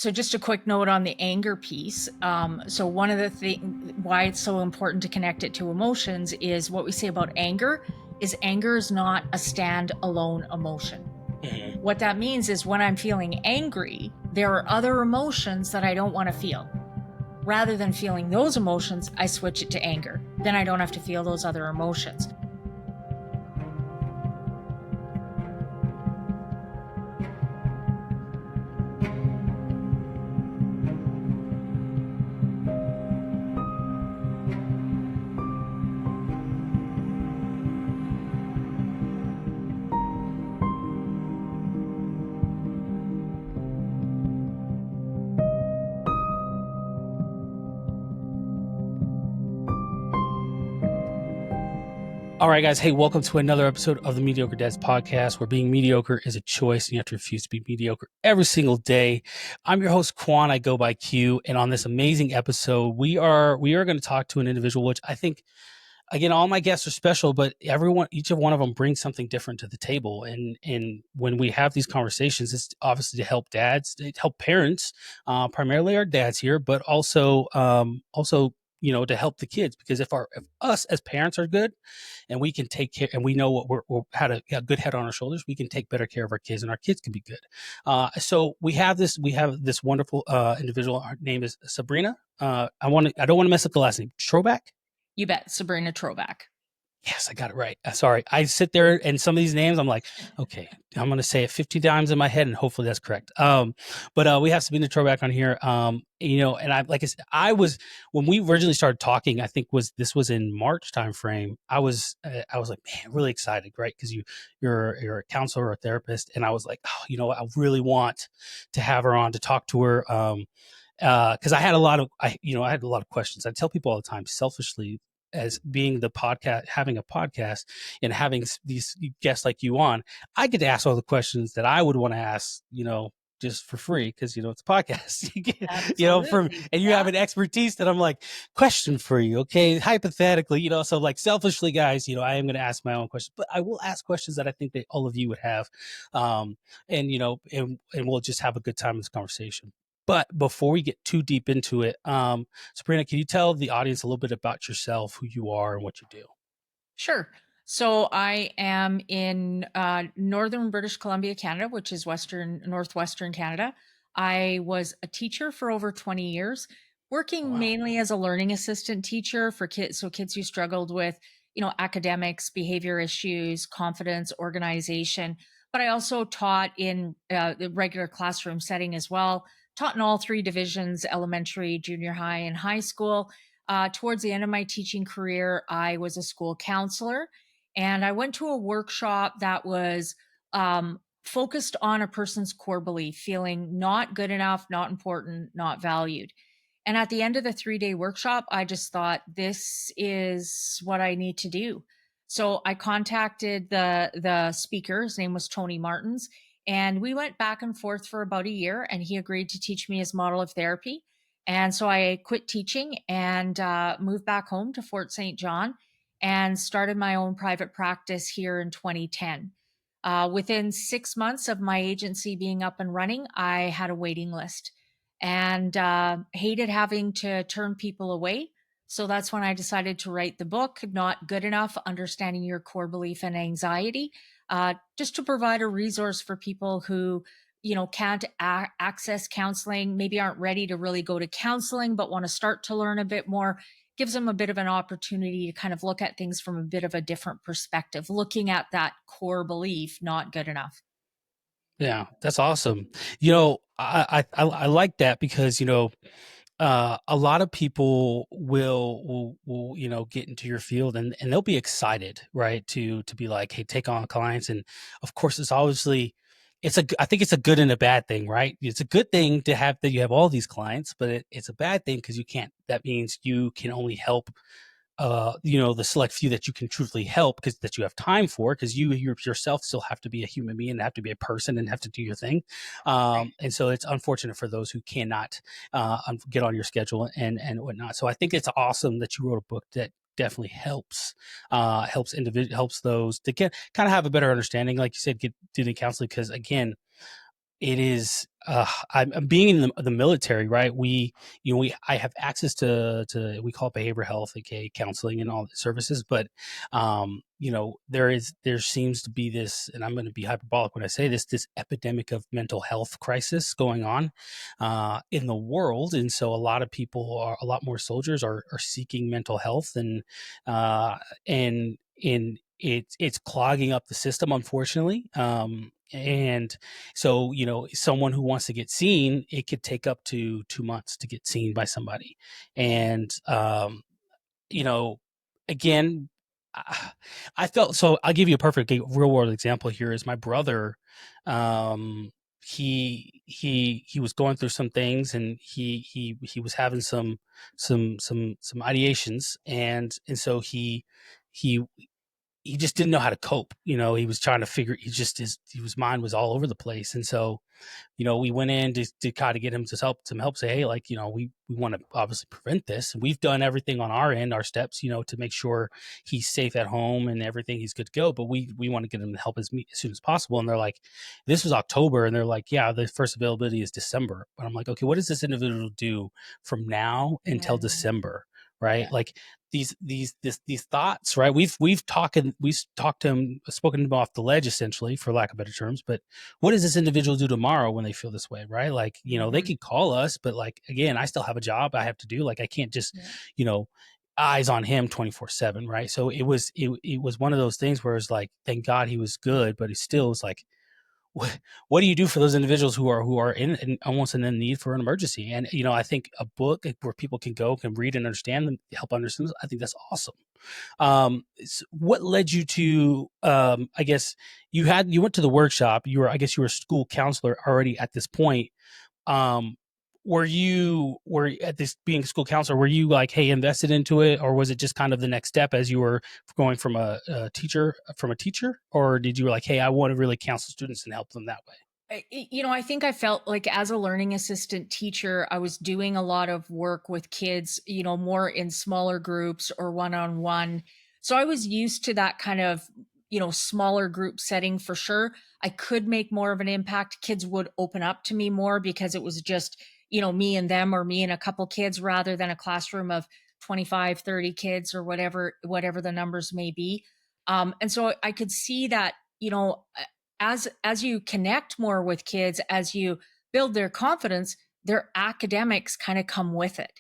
So just a quick note on the anger piece. So one of the things why it's so important to connect it to emotions is what we say about anger is not a stand-alone emotion. Mhm. What that means is when I'm feeling angry, there are other emotions that I don't want to feel. Rather than feeling those emotions, I switch it to anger. Then I don't have to feel those other emotions. All right, guys. Hey, welcome to another episode of the Mediocre Dads podcast, where being mediocre is a choice and you have to refuse to be mediocre every single day. I'm your host, Quan. I go by Q. And on this amazing episode, we are going to talk to an individual, which I think, again, all my guests are special, but each of one of them brings something different to the table. And when we have these conversations, it's obviously to help dads, to help parents, primarily our dads here, but also, to help the kids, because if us as parents are good and we can take care and we know what we're had a good head on our shoulders, we can take better care of our kids and our kids can be good. So we have this wonderful individual. Her name is Sabrina. I don't want to mess up the last name. Trobak. You bet, Sabrina Trobak. Yes, I got it right. Sorry. I sit there and some of these names, I'm like, okay, I'm going to say it 50 times in my head and hopefully that's correct. But we have Sabrina Trobak on here. And like I said, when we originally started talking, I think this was in March timeframe. I was like, man, really excited, right? Because you're a counselor or a therapist. And I was like, oh, you know what? I really want to have her on to talk to her. Because I had a lot of questions. I tell people all the time, selfishly, as being having a podcast and having these guests like you on, I get to ask all the questions that I would want to ask, just for free, because it's a podcast. Absolutely. And you have an expertise that I'm like, question for you, okay, hypothetically, so like selfishly, guys, I am going to ask my own questions, but I will ask questions that I think that all of you would have, and we'll just have a good time in this conversation. But before we get too deep into it, Sabrina, can you tell the audience a little bit about yourself, who you are, and what you do? Sure. So I am in northern British Columbia, Canada, which is northwestern Canada. I was a teacher for over 20 years, working Wow. mainly as a learning assistant teacher for kids, so kids who struggled with, academics, behavior issues, confidence, organization. But I also taught in the regular classroom setting as well. Taught in all three divisions: elementary, junior high, and high school. Towards the end of my teaching career, I was a school counselor, and I went to a workshop that was focused on a person's core belief, feeling not good enough, not important, not valued. And at the end of the 3-day workshop, I just thought, this is what I need to do. So I contacted the speaker. His name was Tony Martins, and we went back and forth for about a year, and he agreed to teach me his model of therapy. And so I quit teaching and moved back home to Fort St. John and started my own private practice here in 2010. Within 6 months of my agency being up and running, I had a waiting list and hated having to turn people away. So that's when I decided to write the book, Not Good Enough: Understanding Your Core Belief and Anxiety, just to provide a resource for people who can't access counseling, maybe aren't ready to really go to counseling, but want to start to learn a bit more. Gives them a bit of an opportunity to kind of look at things from a bit of a different perspective, looking at that core belief, not good enough. Yeah, that's awesome. I like that because a lot of people will get into your field and they'll be excited, right, to be like, hey, take on clients. And of course, I think it's a good and a bad thing, right? It's a good thing to have that you have all these clients, but it's a bad thing because that means you can only help the select few that you can truthfully help, because that you have time for, because you yourself still have to be a human being and have to be a person and have to do your thing. And so it's unfortunate for those who cannot get on your schedule and whatnot. So I think it's awesome that you wrote a book that definitely helps those to get kind of have a better understanding, like you said, get do the counseling, because again, it is I'm being in the military, right? I have access to we call it behavioral health, aka counseling and all the services, but there seems to be this, and I'm going to be hyperbolic when I say this epidemic of mental health crisis going on in the world. And so a lot more soldiers are seeking mental health, and it's clogging up the system, unfortunately. And so, someone who wants to get seen, it could take up to 2 months to get seen by somebody. And, you know, again, I I felt so. I'll give you a perfect real world example here is my brother. Um, he was going through some things, and he was having some ideations, and so he he just didn't know how to cope. He was trying to figure. His mind was all over the place, and so we went in to kind of get him some help, say, hey, like, we want to obviously prevent this. And we've done everything on our end, our steps, to make sure he's safe at home and everything, he's good to go. But we want to get him help as soon as possible. And they're like, this was October. And they're like, yeah, the first availability is December. But I'm like, okay, what does this individual do from now until December? Right. Yeah. Like these thoughts, right? We've talked to him, spoken him off the ledge, essentially, for lack of better terms. But what does this individual do tomorrow when they feel this way, right? Like, they could call us, but like, again, I still have a job I have to do. Like, I can't just, Yeah. you know, eyes on him 24/7, right? So it was one of those things where it's like, thank God he was good, but he still was like, what do you do for those individuals who are in almost in need for an emergency? And I think a book where people can read and understand them, help understand, I think that's awesome. What led you to, I guess you went to the workshop, I guess you were a school counselor already at this point. um were at this, being a school counselor, were you like, hey, invested into it, or was it just kind of the next step as you were going from a teacher, or did you were like, hey, I want to really counsel students and help them that way? I think I felt like as a learning assistant teacher, I was doing a lot of work with kids, more in smaller groups or one on one. So I was used to that kind of, smaller group setting for sure. I could make more of an impact. Kids would open up to me more because it was just, me and them, or me and a couple kids, rather than a classroom of 25, 30 kids, or whatever the numbers may be. And so I could see that, as you connect more with kids, as you build their confidence, their academics kind of come with it.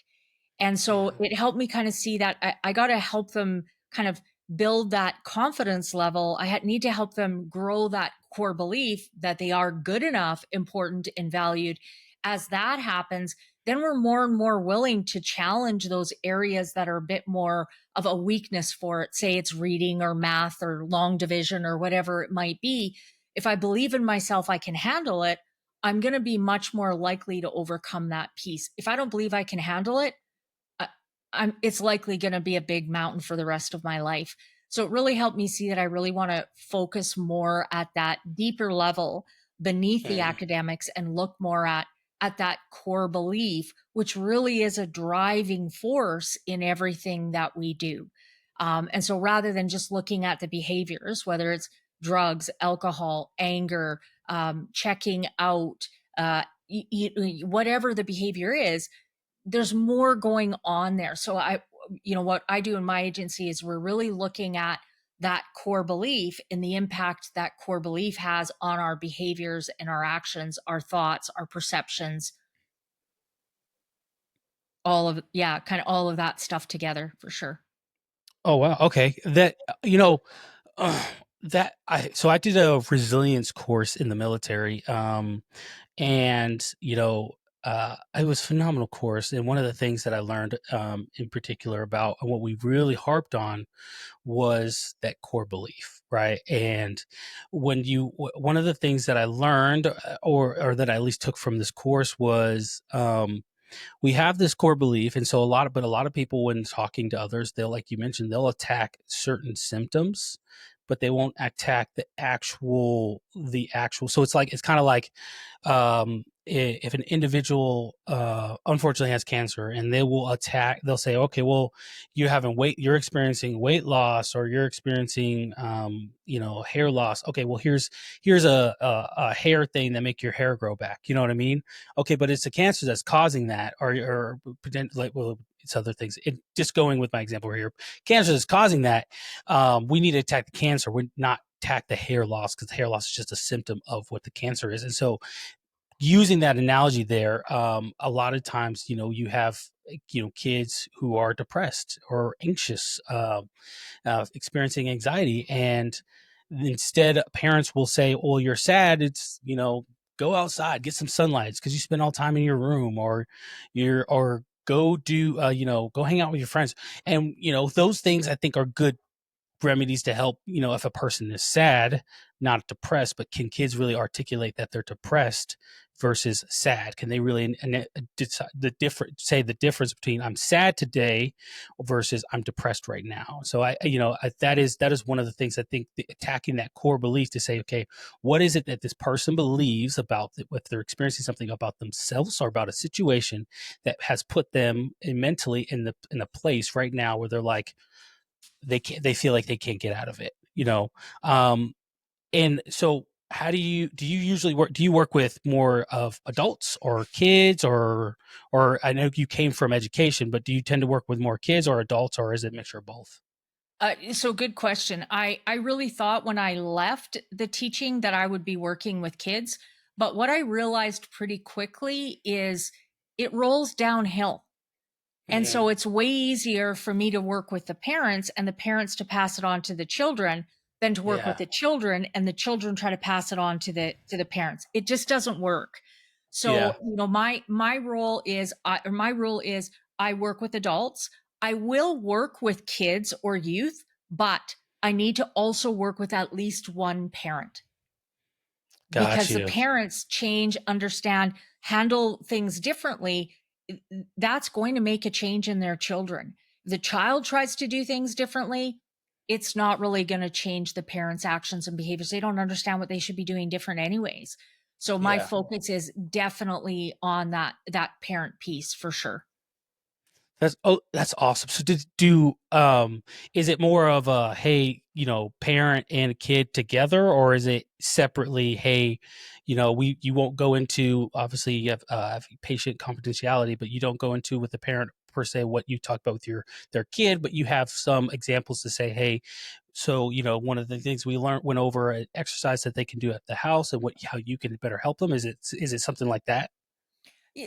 And so Mhm. it helped me kind of see that I got to help them kind of build that confidence level. Need to help them grow that core belief that they are good enough, important, and valued. As that happens, then we're more and more willing to challenge those areas that are a bit more of a weakness for it. Say it's reading or math or long division or whatever it might be. If I believe in myself, I can handle it. I'm going to be much more likely to overcome that piece. If I don't believe I can handle it, I it's likely gonna be a big mountain for the rest of my life. So it really helped me see that I really wanna focus more at that deeper level beneath the Mhm. academics, and look more at that core belief, which really is a driving force in everything that we do. And so rather than just looking at the behaviors, whether it's drugs, alcohol, anger, checking out, whatever the behavior is, there's more going on there. So what I do in my agency is we're really looking at that core belief and the impact that core belief has on our behaviors and our actions, our thoughts, our perceptions, kind of all of that stuff together for sure. Oh, wow. Okay. Uh, I did a resilience course in the military. And it was a phenomenal course. And one of the things that I learned, in particular, about and what we really harped on, was that core belief, right? And one of the things that I learned, or that I at least took from this course, was, we have this core belief. And so a lot of people, when talking to others, they'll, like you mentioned, they'll attack certain symptoms, but they won't attack the actual. So it's kind of like if an individual unfortunately has cancer, and they'll say, okay, well, you're experiencing weight loss, or you're experiencing hair loss. Okay, well, here's a hair thing that make your hair grow back. You know what I mean? Okay, but it's the cancer that's causing that, or like, well, it's other things. Just going with my example here, cancer is causing that. We need to attack the cancer. We're not attack the hair loss, because the hair loss is just a symptom of what the cancer is. And so, using that analogy there, a lot of times, you have kids who are depressed or anxious, experiencing anxiety, and instead parents will say, well, you're sad, it's go outside, get some sunlight, because you spend all time in your room, or go do go hang out with your friends. And those things, I think, are good remedies to help, if a person is sad, not depressed. But can kids really articulate that they're depressed versus sad? Can they really say the difference between I'm sad today versus I'm depressed right now? So that is one of the things. I think attacking that core belief to say, okay, what is it that this person believes about if they're experiencing something about themselves or about a situation that has put them mentally in the place right now where they're like, they feel like they can't get out of it. um and so, how do you usually work? Do you work with more of adults or kids, or I know you came from education, but do you tend to work with more kids or adults, or is it a mixture of both? So good question. I really thought when I left the teaching that I would be working with kids, but what I realized pretty quickly is it rolls downhill. And Mm-hmm. so it's way easier for me to work with the parents and the parents to pass it on to the children than to work with Yeah. the children and the children try to pass it on to the parents. It just doesn't work. Yeah. So, my role is or my rule is I work with adults. I will work with kids or youth, but I need to also work with at least one parent, Got because the you. parents change, understand, handle things differently. That's going to make a change in their children. The child tries to do things differently, it's not really going to change the parents' actions and behaviors. They don't understand what they should be doing different anyways. So my Yeah. focus is definitely on that parent piece for sure. That's awesome. So is it more of a, hey, parent and kid together, or is it separately? Hey, you won't go into, obviously you have patient confidentiality, but you don't go into with the parent per se what you talked about with their kid, but you have some examples to say, hey, so one of the things we went over an exercise that they can do at the house, and how you can better help them. Is it something like that?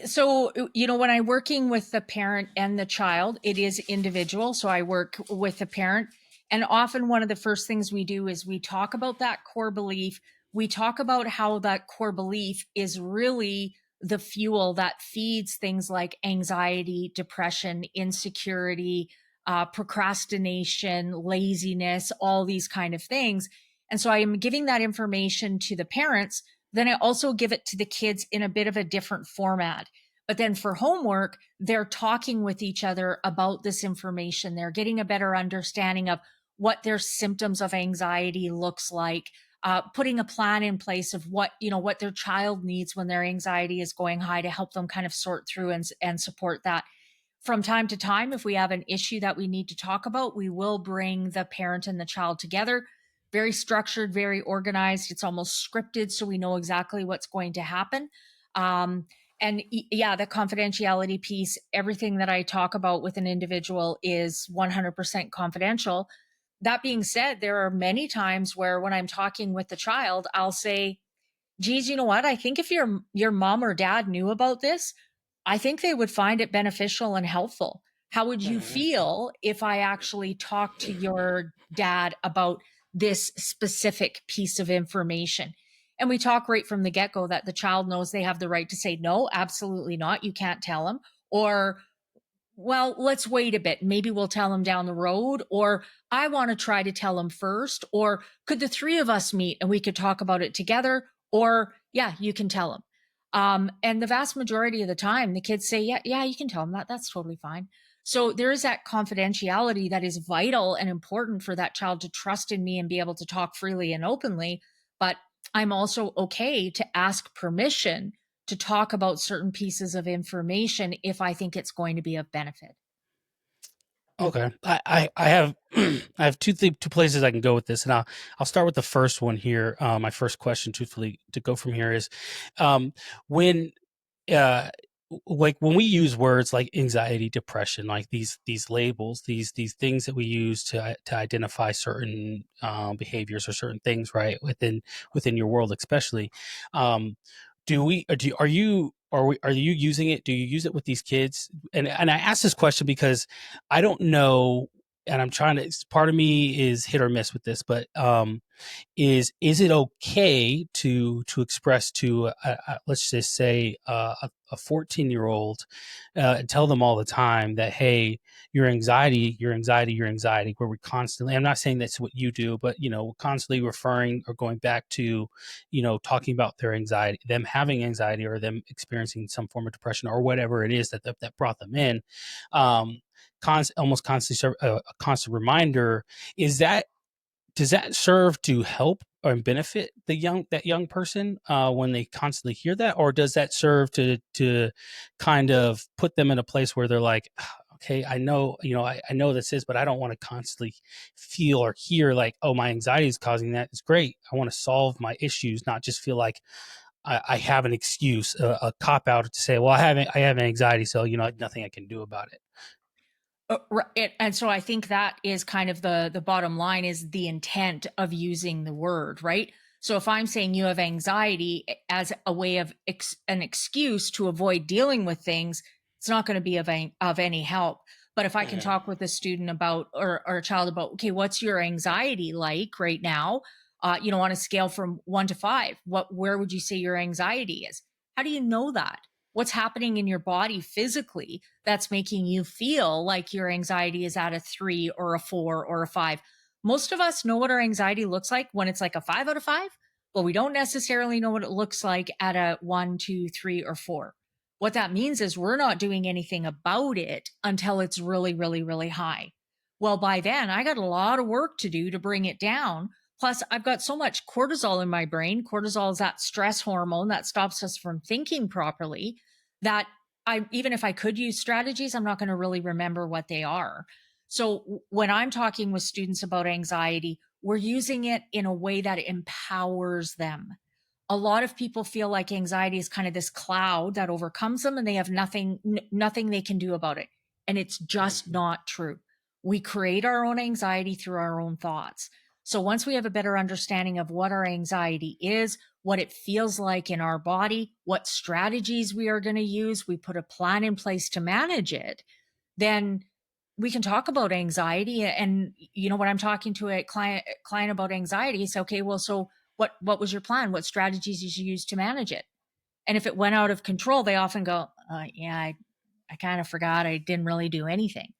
So, when I'm working with the parent and the child, it is individual. So I work with the parent. And often one of the first things we do is we talk about that core belief. We talk about how that core belief is really the fuel that feeds things like anxiety, depression, insecurity, procrastination, laziness, all these kind of things. And so I am giving that information to the parents, then I also give it to the kids in a bit of a different format. But then for homework, they're talking with each other about this information. They're getting a better understanding of what their symptoms of anxiety looks like, putting a plan in place of what their child needs when their anxiety is going high to help them kind of sort through and support that. From time to time, if we have an issue that we need to talk about, we will bring the parent and the child together. Very structured, very organized. It's almost scripted, so we know exactly what's going to happen. Yeah, the confidentiality piece, everything that I talk about with an individual is 100% confidential. That being said, there are many times where when I'm talking with the child, I'll say, geez, you know what? I think if your mom or dad knew about this, I think they would find it beneficial and helpful. How would you Mhm. feel if I actually talked to your dad about this specific piece of information? And we talk right from the get go that the child knows they have the right to say, no, absolutely not. You can't tell them. Or, well, let's wait a bit. Maybe we'll tell them down the road. Or I want to try to tell them first. Or could the three of us meet and we could talk about it together? Or, yeah, you can tell them. And the vast majority of the time, the kids say, yeah, yeah, you can tell them that. That's totally fine. So there is that confidentiality that is vital and important for that child to trust in me and be able to talk freely and openly. But I'm also okay to ask permission to talk about certain pieces of information if I think it's going to be of benefit. Okay. I have I have two places I can go with this, and I'll start with the first one here. My first question, truthfully, to go from here is, um, when uh like when we use words like anxiety, depression, like these labels, these things that we use to identify certain behaviors or certain things, right, within your world, especially, do we do are you are you using it? Do you use it with these kids? And I ask this question because I don't know, and I'm trying to, part of me is hit or miss with this, but is it okay to express to let's just say a 14-year-old and tell them all the time that, hey, your anxiety, where we constantly, I'm not saying that's what you do, but constantly referring or going back to talking about their anxiety, them having anxiety, or them experiencing some form of depression or whatever it is that brought them in, um almost constantly serve a constant reminder. Is that Does that serve to help or benefit that young person when they constantly hear that, or does that serve to kind of put them in a place where they're like, "Ah, okay, I know, I know this is, but I don't want to constantly feel or hear like, oh, my anxiety is causing that. It's great. I want to solve my issues, not just feel like I have an excuse, a cop out to say, well, I have anxiety, so nothing I can do about it." And so I think that is kind of the bottom line, is the intent of using the word, right? So if I'm saying you have anxiety as a way of an excuse to avoid dealing with things, it's not going to be of any help. But if I can Mhm. talk with a student about, or a child about, okay, what's your anxiety like right now? On a scale from 1 to 5, where would you say your anxiety is? How do you know that? What's happening in your body physically that's making you feel like your anxiety is at a 3 or a 4 or a 5? Most of us know what our anxiety looks like when it's like a 5 out of 5, but we don't necessarily know what it looks like at a 1, 2, 3, or 4. What that means is we're not doing anything about it until it's really, really, really high. Well, by then, I got a lot of work to do to bring it down. Plus, I've got so much cortisol in my brain. Cortisol is that stress hormone that stops us from thinking properly, that even if I could use strategies, I'm not going to really remember what they are. So when I'm talking with students about anxiety, we're using it in a way that empowers them. A lot of people feel like anxiety is kind of this cloud that overcomes them and they have nothing they can do about it. And it's just not true. We create our own anxiety through our own thoughts. So once we have a better understanding of what our anxiety is, what it feels like in our body, what strategies we are going to use, we put a plan in place to manage it, then we can talk about anxiety. And when I'm talking to a client about anxiety, say, okay, well, so what was your plan? What strategies did you use to manage it? And if it went out of control, they often go, yeah, I kind of forgot. I didn't really do anything.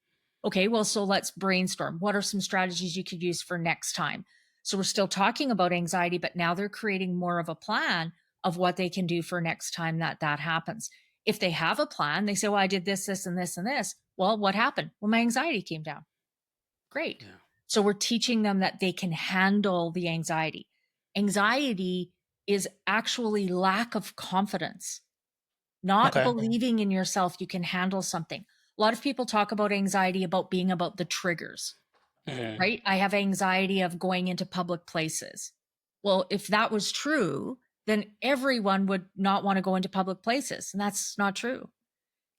Okay, well, so let's brainstorm. What are some strategies you could use for next time? So we're still talking about anxiety, but now they're creating more of a plan of what they can do for next time that happens. If they have a plan, they say, well, I did this, this, and this, and this. Well, what happened? Well, my anxiety came down. Great. Yeah. So we're teaching them that they can handle the anxiety. Anxiety is actually lack of confidence, not Okay. believing in yourself you can handle something. A lot of people talk about anxiety about being about the triggers, Mhm. right? I have anxiety of going into public places. Well, if that was true, then everyone would not want to go into public places. And that's not true.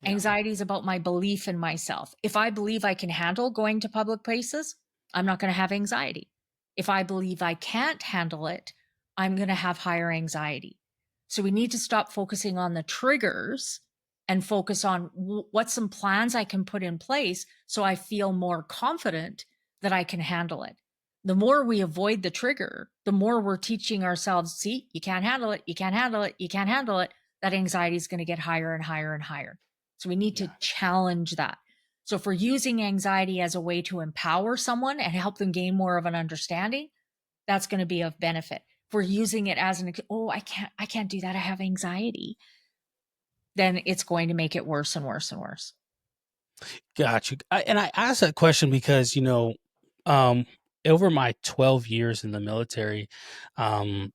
Yeah. Anxiety is about my belief in myself. If I believe I can handle going to public places, I'm not going to have anxiety. If I believe I can't handle it, I'm going to have higher anxiety. So we need to stop focusing on the triggers and focus on what some plans I can put in place so I feel more confident that I can handle it. The more we avoid the trigger, the more we're teaching ourselves, see, you can't handle it, you can't handle it, you can't handle it. That anxiety is going to get higher and higher and higher. So we need to Yeah. challenge that. So if we're using anxiety as a way to empower someone and help them gain more of an understanding, that's going to be of benefit. If we're using it as oh, I can't do that, I have anxiety, then it's going to make it worse and worse and worse. Got you. And I asked that question because, um, over my 12 years in the military, um,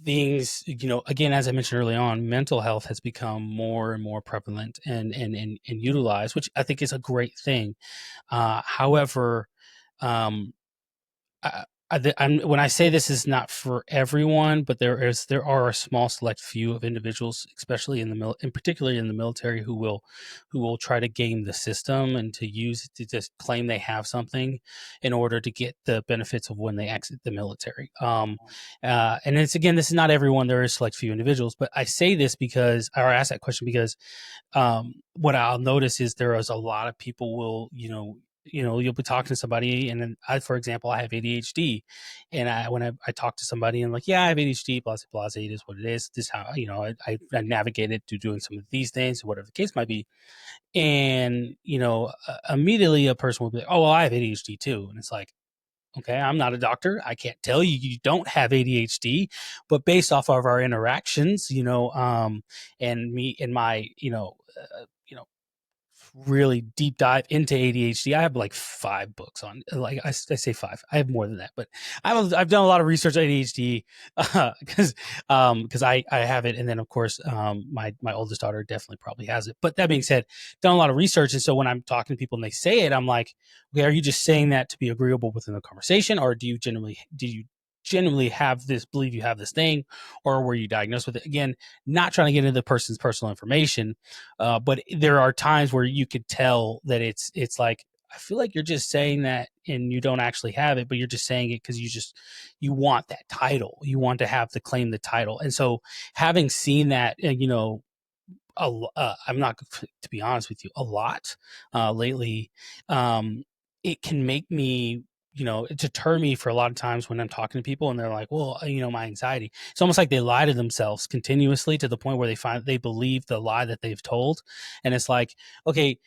things, again, as I mentioned early on, mental health has become more and more prevalent and utilized, which I think is a great thing. However, um, I, when I say this is not for everyone, but there are a small select few of individuals, especially in particularly in the military, who will try to game the system and to use it to just claim they have something in order to get the benefits of when they exit the military. And it's again, this is not everyone. There is select few individuals, but I say this because, or I ask that question because what I'll notice is there is a lot of people will, you'll be talking to somebody, and then for example, I have ADHD, and when I talk to somebody and like, yeah, I have ADHD, blah blah, it is what it is. This is how I navigate it to doing some of these things, whatever the case might be, and immediately a person will be like, oh well, I have ADHD too, and it's like, okay, I'm not a doctor. I can't tell you you don't have ADHD, but based off of our interactions, and me and my, really deep dive into ADHD. I have like 5 books on, like I say 5. I have more than that, but I've done a lot of research on ADHD because I have it, and then of course my oldest daughter definitely probably has it. But that being said, done a lot of research, and so when I'm talking to people and they say it, I'm like, okay, are you just saying that to be agreeable within the conversation, or do you genuinely believe you have this thing, or were you diagnosed with it? Again, not trying to get into the person's personal information, but there are times where you could tell that it's like, I feel like you're just saying that and you don't actually have it, but you're just saying it because you want that title, you want to have to claim the title. And so having seen that, I'm not, to be honest with you, a lot lately. It can make me, deter me for a lot of times when I'm talking to people and they're like, well, my anxiety. It's almost like they lie to themselves continuously to the point where they believe the lie that they've told. And it's like, okay,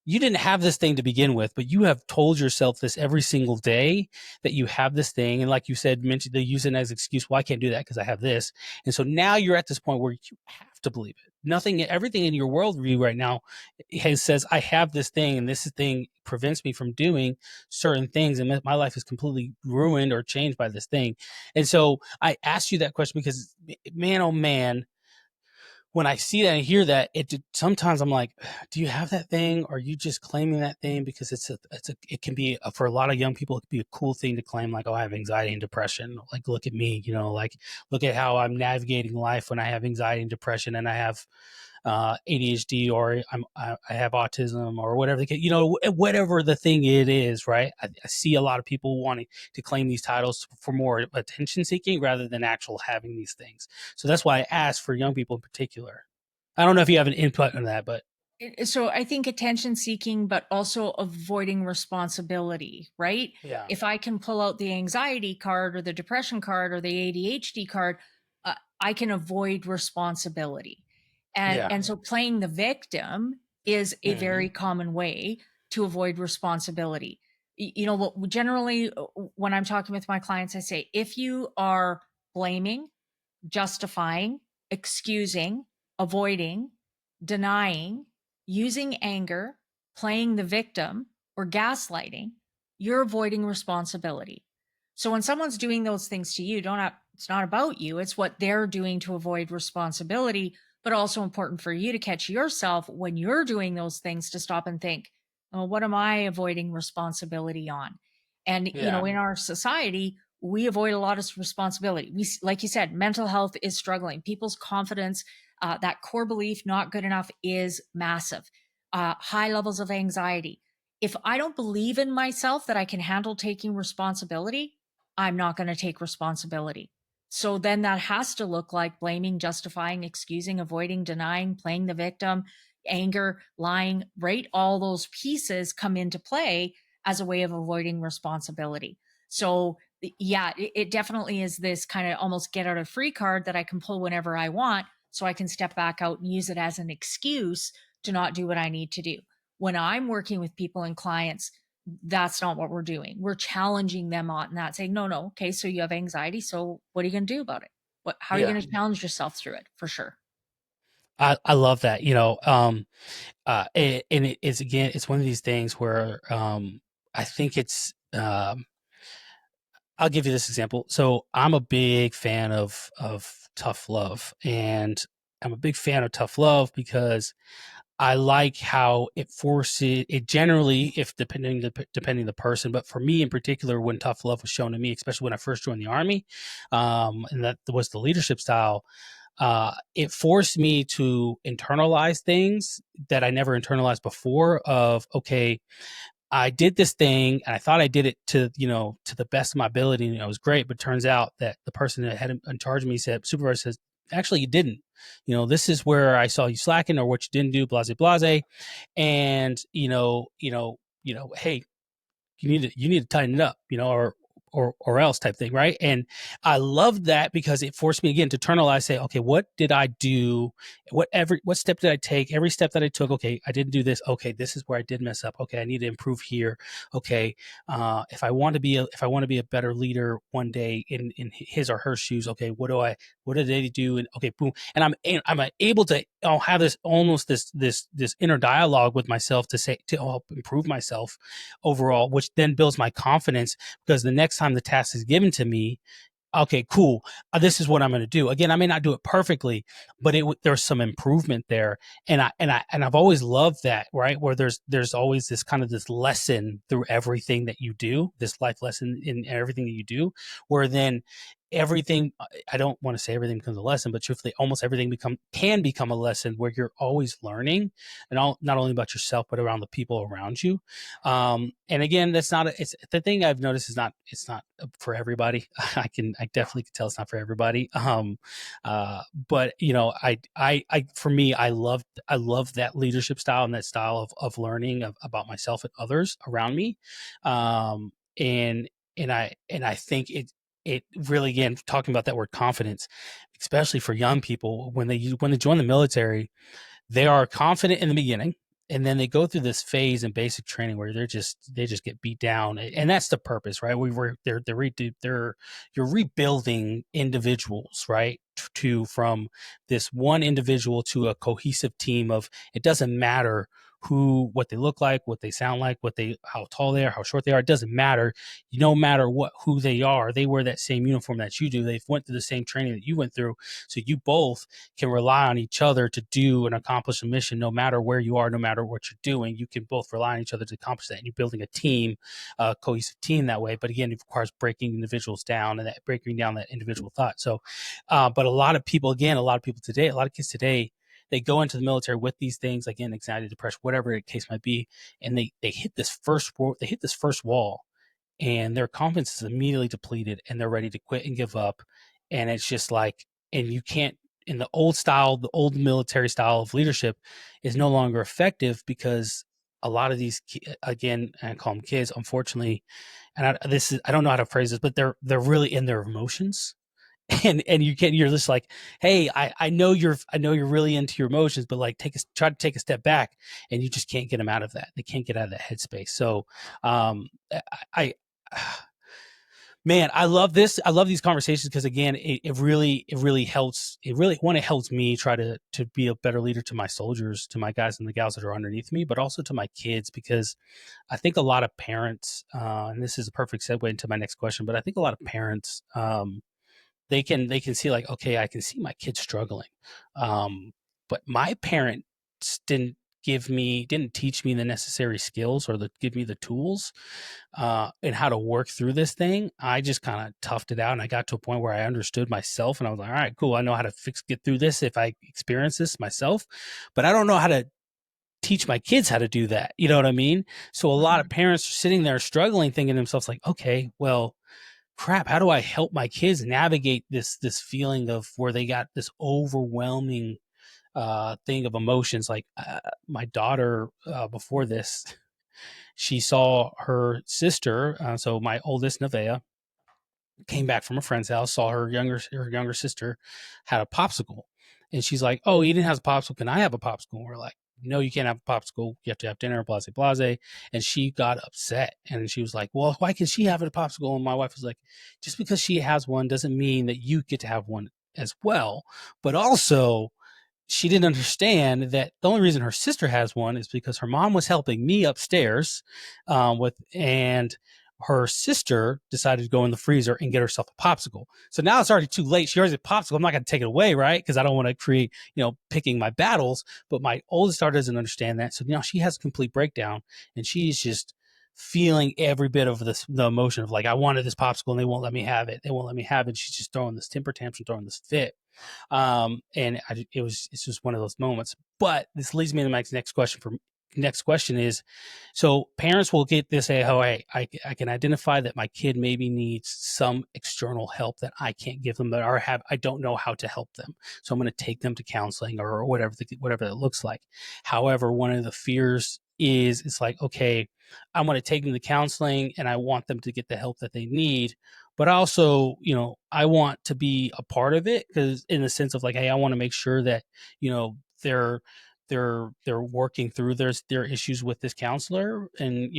you didn't have this thing to begin with, but you have told yourself this every single day that you have this thing. And like you said, mentioned they use it as an excuse. Well, I can't do that because I have this. And so now you're at this point where you have to believe it. Everything in your worldview right now says, I have this thing, and this thing prevents me from doing certain things, and my life is completely ruined or changed by this thing. And so I asked you that question because, man, oh man, when I see that and hear that, sometimes I'm like, do you have that thing? Or are you just claiming that thing because it can be for a lot of young people, it could be a cool thing to claim, like, oh, I have anxiety and depression. Like, look at me, like, look at how I'm navigating life when I have anxiety and depression, and I have ADHD, or I have autism, or whatever the case, whatever the thing it is, right? I see a lot of people wanting to claim these titles for more attention seeking rather than actual having these things. So that's why I asked for young people in particular. I don't know if you have an input on that, but So I think attention seeking, but also avoiding responsibility, right? yeah, If I can pull out the anxiety card or the depression card or the ADHD card, I can avoid responsibility. yeah, And so playing the victim is a hmm, very common way to avoid responsibility. What generally when I'm talking with my clients, I say, if you are blaming, justifying, excusing, avoiding, denying, using anger, playing the victim, or gaslighting, you're avoiding responsibility. So when someone's doing those things to you, it's not about you, it's what they're doing to avoid responsibility, but also important for you to catch yourself when you're doing those things to stop and think, oh, what am I avoiding responsibility on? And yeah, in our society, we avoid a lot of responsibility. Like you said, mental health is struggling. People's confidence, that core belief, not good enough, is massive. High levels of anxiety. If I don't believe in myself that I can handle taking responsibility, I'm not going to take responsibility. So then that has to look like blaming, justifying, excusing, avoiding, denying, playing the victim, anger, lying, right? All those pieces come into play as a way of avoiding responsibility. So yeah, it definitely is this kind of almost get out of free card that I can pull whenever I want. So I can step back out and use it as an excuse to not do what I need to do. When I'm working with people and clients, that's not what we're doing. We're challenging them on that, saying, no, no, okay, so you have anxiety. So what are you going to do about it? How are you yeah. going to challenge yourself through it? For sure. I love that. And it is, again, it's one of these things where I think I'll give you this example. So I'm a big fan of tough love, and I'm a big fan of tough love because I like how it forces it generally, if depending the person, but for me in particular, when tough love was shown to me, especially when I first joined the army, and that was the leadership style, it forced me to internalize things that I never internalized before. Of okay, I did this thing and I thought I did it to the best of my ability, and it was great. But it turns out that the person that had in charge of me supervisor says, actually, you didn't. This is where I saw you slacking or what you didn't do, blase, blase. And, hey, you need to tighten it up, or else type thing, right? And I love that because it forced me again to internalize, say, okay, what did I do? What step did I take? Every step that I took, okay, I didn't do this. Okay, this is where I did mess up. Okay, I need to improve here. Okay, if I want to be a better leader one day in his or her shoes, okay, what did they do? And okay, boom, and I'm able to have this almost this inner dialogue with myself to help improve myself overall, which then builds my confidence because the next time the task is given to me, okay, cool. This is what I'm going to do. Again, I may not do it perfectly, but there's some improvement there, and I've always loved that, right? Where there's always this lesson through everything that you do, this life lesson in everything that you do, where then everything, I don't want to say everything becomes a lesson, but truthfully, almost everything can become a lesson where you're always learning, and not only about yourself but around the people around you. And again, it's the thing I've noticed is not it's not for everybody. I definitely can tell it's not for everybody. But for me, I love that leadership style and that style of learning about myself and others around me. And I think it really, again, talking about that word confidence, especially for young people when they join the military, they are confident in the beginning, and then they go through this phase in basic training where they just get beat down, and that's the purpose, right? You're rebuilding individuals, right? From this one individual to a cohesive team of, it doesn't matter what they look like, what they sound like, how tall they are, how short they are. It doesn't matter. No matter who they are, they wear that same uniform that you do. They've went through the same training that you went through. So you both can rely on each other to do and accomplish a mission. No matter where you are, no matter what you're doing, you can both rely on each other to accomplish that. And you're building a team, a cohesive team that way. But again, it requires breaking individuals down and breaking down that individual thought. So, but a lot of people today, a lot of kids today, they go into the military with these things, again, anxiety, depression, whatever the case might be, and they hit this first wall, and their confidence is immediately depleted, and they're ready to quit and give up. And it's just like, and you can't, in the old military style of leadership is no longer effective because a lot of these, again, I call them kids, unfortunately, and I don't know how to phrase this, but they're really in their emotions. And you're just like, hey, I know you're really into your emotions, but like try to take a step back, and you just can't get them out of that. They can't get out of that headspace. So I man, I love this. I love these conversations because, again, it really helps. It helps me try to be a better leader to my soldiers, to my guys and the gals that are underneath me, but also to my kids, because I think a lot of parents, and this is a perfect segue into my next question, but I think a lot of parents, they can see, like, okay, I can see my kid struggling, but my parents didn't teach me the necessary skills or give me the tools and how to work through this thing. I just kind of toughed it out, and I got to a point where I understood myself, and I was like, all right, cool, I know how to get through this if I experience this myself, but I don't know how to teach my kids how to do that. You know what I mean? So a lot of parents are sitting there struggling, thinking to themselves, like, okay, well, crap, how do I help my kids navigate this feeling of where they got this overwhelming thing of emotions? Like, my daughter, before this, she saw her sister, so my oldest, Nevaeh, came back from a friend's house, saw her younger sister had a popsicle, and she's like, "Oh, Eden has a popsicle. Can I have a popsicle?" And we're like, "No, you can't have a popsicle. You have to have dinner." Blase, blase. And she got upset, and she was like, "Well, why can she have a popsicle?" And my wife was like, "Just because she has one doesn't mean that you get to have one as well. But also, she didn't understand that the only reason her sister has one is because her mom was helping me upstairs and her sister decided to go in the freezer and get herself a popsicle. So now it's already too late. She already has a popsicle. I'm not going to take it away, right? Because I don't want to create, picking my battles. But my oldest daughter doesn't understand that. So now she has a complete breakdown, and she's just feeling every bit of the emotion of like, I wanted this popsicle and they won't let me have it. They won't let me have it. She's just throwing this temper tantrum, throwing this fit. It's just one of those moments. But this leads me to my next question. Next question is, so parents will get this, say, oh, hey, I can identify that my kid maybe needs some external help that I can't give them, I don't know how to help them. So I'm going to take them to counseling or whatever it looks like. However, one of the fears is it's like, okay, I want to take them to counseling and I want them to get the help that they need. But also, I want to be a part of it, because in the sense of like, hey, I want to make sure that, they're working through their issues with this counselor, and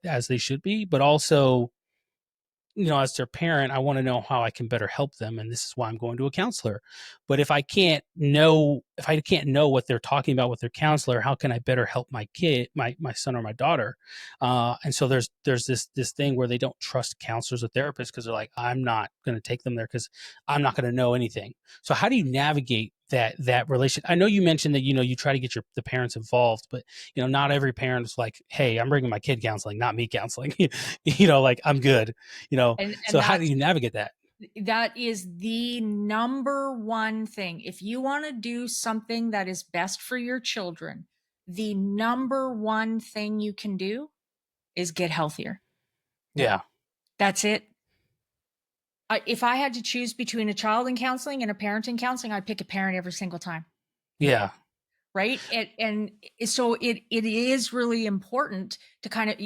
as they should be. But also, as their parent, I want to know how I can better help them, and this is why I'm going to a counselor. But if I can't know what they're talking about with their counselor, how can I better help my kid, my son or my daughter? And so there's this thing where they don't trust counselors or therapists because they're like, I'm not going to take them there because I'm not going to know anything. So how do you navigate that relation? I know you mentioned that you try to get the parents involved, but not every parent is like, hey, I'm bringing my kid counseling, not me counseling. Like, I'm good. And So how do you navigate that? that is the number one thing. If you want to do something that is best for your children, the number one thing you can do is get healthier. Yeah. That's it. If I had to choose between a child in counseling and a parent in counseling, I'd pick a parent every single time. Yeah. Right. And so it is really important to kind of,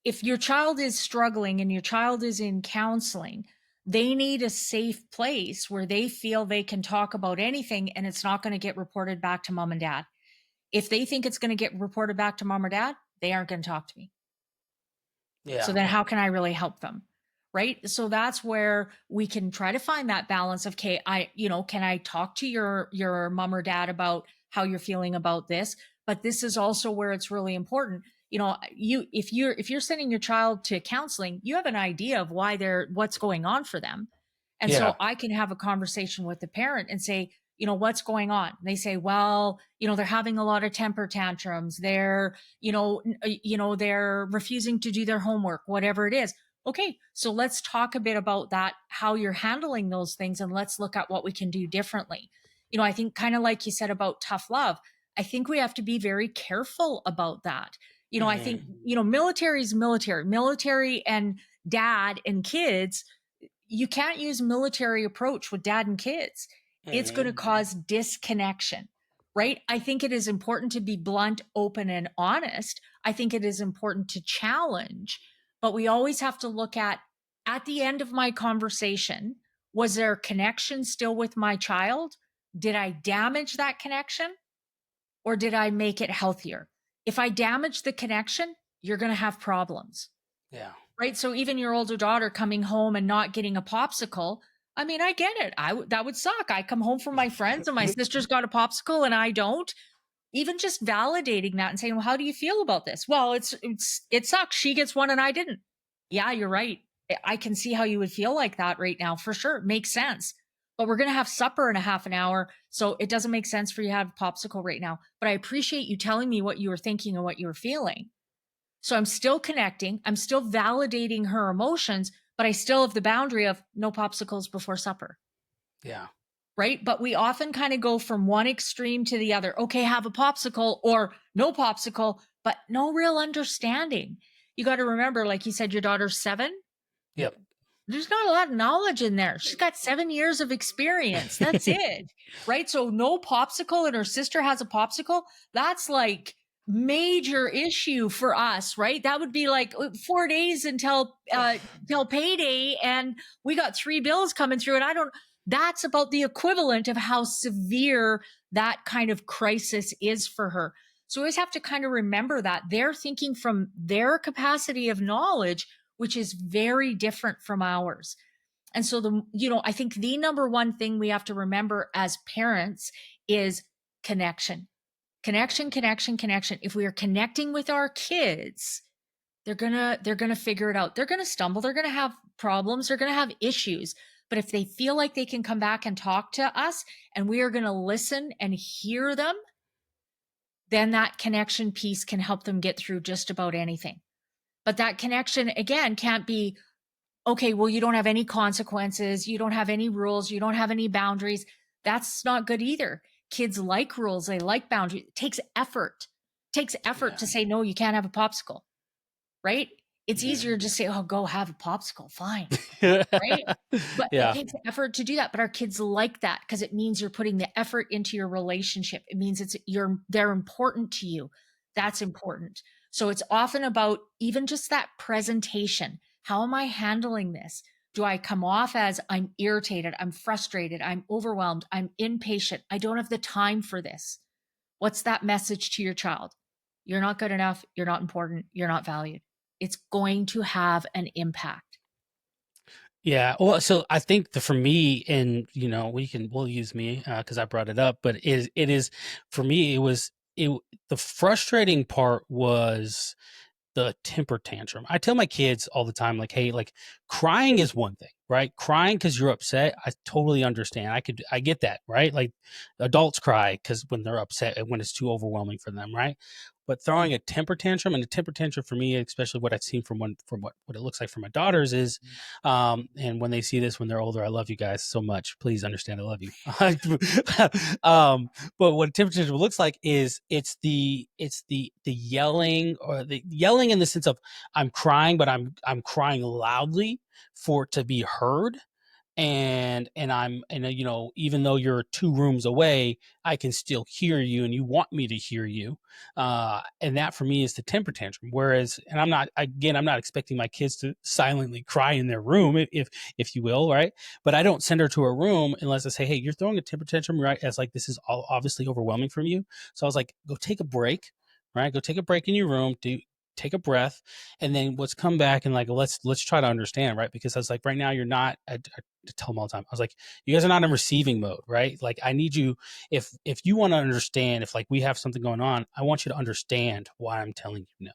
if your child is struggling and your child is in counseling, they need a safe place where they feel they can talk about anything and it's not going to get reported back to mom and dad. If they think it's going to get reported back to mom or dad, they aren't going to talk to me. Yeah. So then how can I really help them? Right. So that's where we can try to find that balance of, okay, can I talk to your mom or dad about how you're feeling about this? But this is also where it's really important. If you're sending your child to counseling, you have an idea of what's going on for them. And Yeah. so I can have a conversation with the parent and say, what's going on? And they say, well, they're having a lot of temper tantrums. They're, they're refusing to do their homework, whatever it is. Okay, so let's talk a bit about that, how you're handling those things, and let's look at what we can do differently. I think kind of like you said about tough love, I think we have to be very careful about that. I think, military is military and dad and kids. You can't use military approach with dad and kids. It's going to cause disconnection, right? I think it is important to be blunt, open, and honest. I think it is important to challenge, but we always have to look at the end of my conversation, was there a connection still with my child? Did I damage that connection or did I make it healthier? If I damage the connection, you're going to have problems. Yeah. Right. So even your older daughter coming home and not getting a popsicle, I mean, I get it. That would suck. I come home from my friends and my sister's got a popsicle and I don't. Even just validating that and saying, well, how do you feel about this? Well, it sucks. She gets one and I didn't. Yeah, you're right. I can see how you would feel like that right now. For sure. It makes sense. But we're going to have supper in a half an hour. So it doesn't make sense for you to have a popsicle right now. But I appreciate you telling me what you were thinking and what you were feeling. So I'm still connecting. I'm still validating her emotions, but I still have the boundary of no popsicles before supper. Yeah. Right. But we often kind of go from one extreme to the other. Okay, have a popsicle or no popsicle, but no real understanding. You got to remember, like you said, your daughter's 7. Yep. There's not a lot of knowledge in there. She's got 7 years of experience. That's it. Right. So no popsicle and her sister has a popsicle. That's like major issue for us, right? That would be like 4 days until payday, and we got 3 bills coming through, and that's about the equivalent of how severe that kind of crisis is for her. So we always have to kind of remember that they're thinking from their capacity of knowledge, which is very different from ours. And so I think the number one thing we have to remember as parents is connection. Connection, connection, connection. If we are connecting with our kids, they're gonna figure it out. They're gonna stumble, they're gonna have problems, they're gonna have issues. But if they feel like they can come back and talk to us and we are gonna listen and hear them, then that connection piece can help them get through just about anything. But that connection, again, can't be, okay, well, you don't have any consequences, you don't have any rules, you don't have any boundaries. That's not good either. Kids like rules, they like boundaries. It takes effort. It takes effort Yeah. to say, no, you can't have a popsicle, right? It's Yeah. easier to just say, oh, go have a popsicle, fine, right? But it Yeah. takes effort to do that. But our kids like that because it means you're putting the effort into your relationship. It means they're important to you. That's important. So it's often about even just that presentation. How am I handling this? Do I come off as I'm irritated, I'm frustrated, I'm overwhelmed, I'm impatient, I don't have the time for this? What's that message to your child? You're not good enough, you're not important, you're not valued. It's going to have an impact. Yeah. Well, so I think for me, and we'll use me because I brought it up, but it is for me. The frustrating part was the temper tantrum. I tell my kids all the time, like, hey, like crying is one thing, right? Crying because you're upset, I totally understand. I get that, right? Like adults cry because when they're upset and when it's too overwhelming for them, right? But throwing a temper tantrum, and a temper tantrum for me, especially what I've seen from what it looks like for my daughters is, and when they see this when they're older, I love you guys so much. Please understand, I love you. But what a temper tantrum looks like is it's the yelling, or the yelling in the sense of I'm crying, but I'm crying loudly for it to be heard. And even though you're 2 rooms away, I can still hear you, and you want me to hear you. And that for me is the temper tantrum. Whereas, and I'm not expecting my kids to silently cry in their room, if you will, right? But I don't send her to a room unless I say, hey, you're throwing a temper tantrum, right? As like, this is all obviously overwhelming from you. So I was like, go take a break, right? Go take a break in your room. Take a breath, and then let's come back and like let's try to understand, right? Because I was like, right now you're not. I tell them all the time. I was like, you guys are not in receiving mode, right? Like I need you, if you want to understand, if like we have something going on, I want you to understand why I'm telling you no.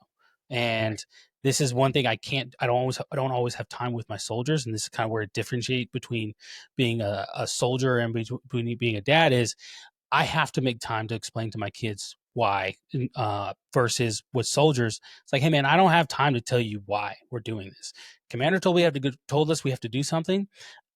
And this is one thing I don't always have time with my soldiers, and this is kind of where it differentiates between being a soldier and between being a dad is I have to make time to explain to my kids why, versus with soldiers. It's like, hey man, I don't have time to tell you why we're doing this. Commander told us we have to do something.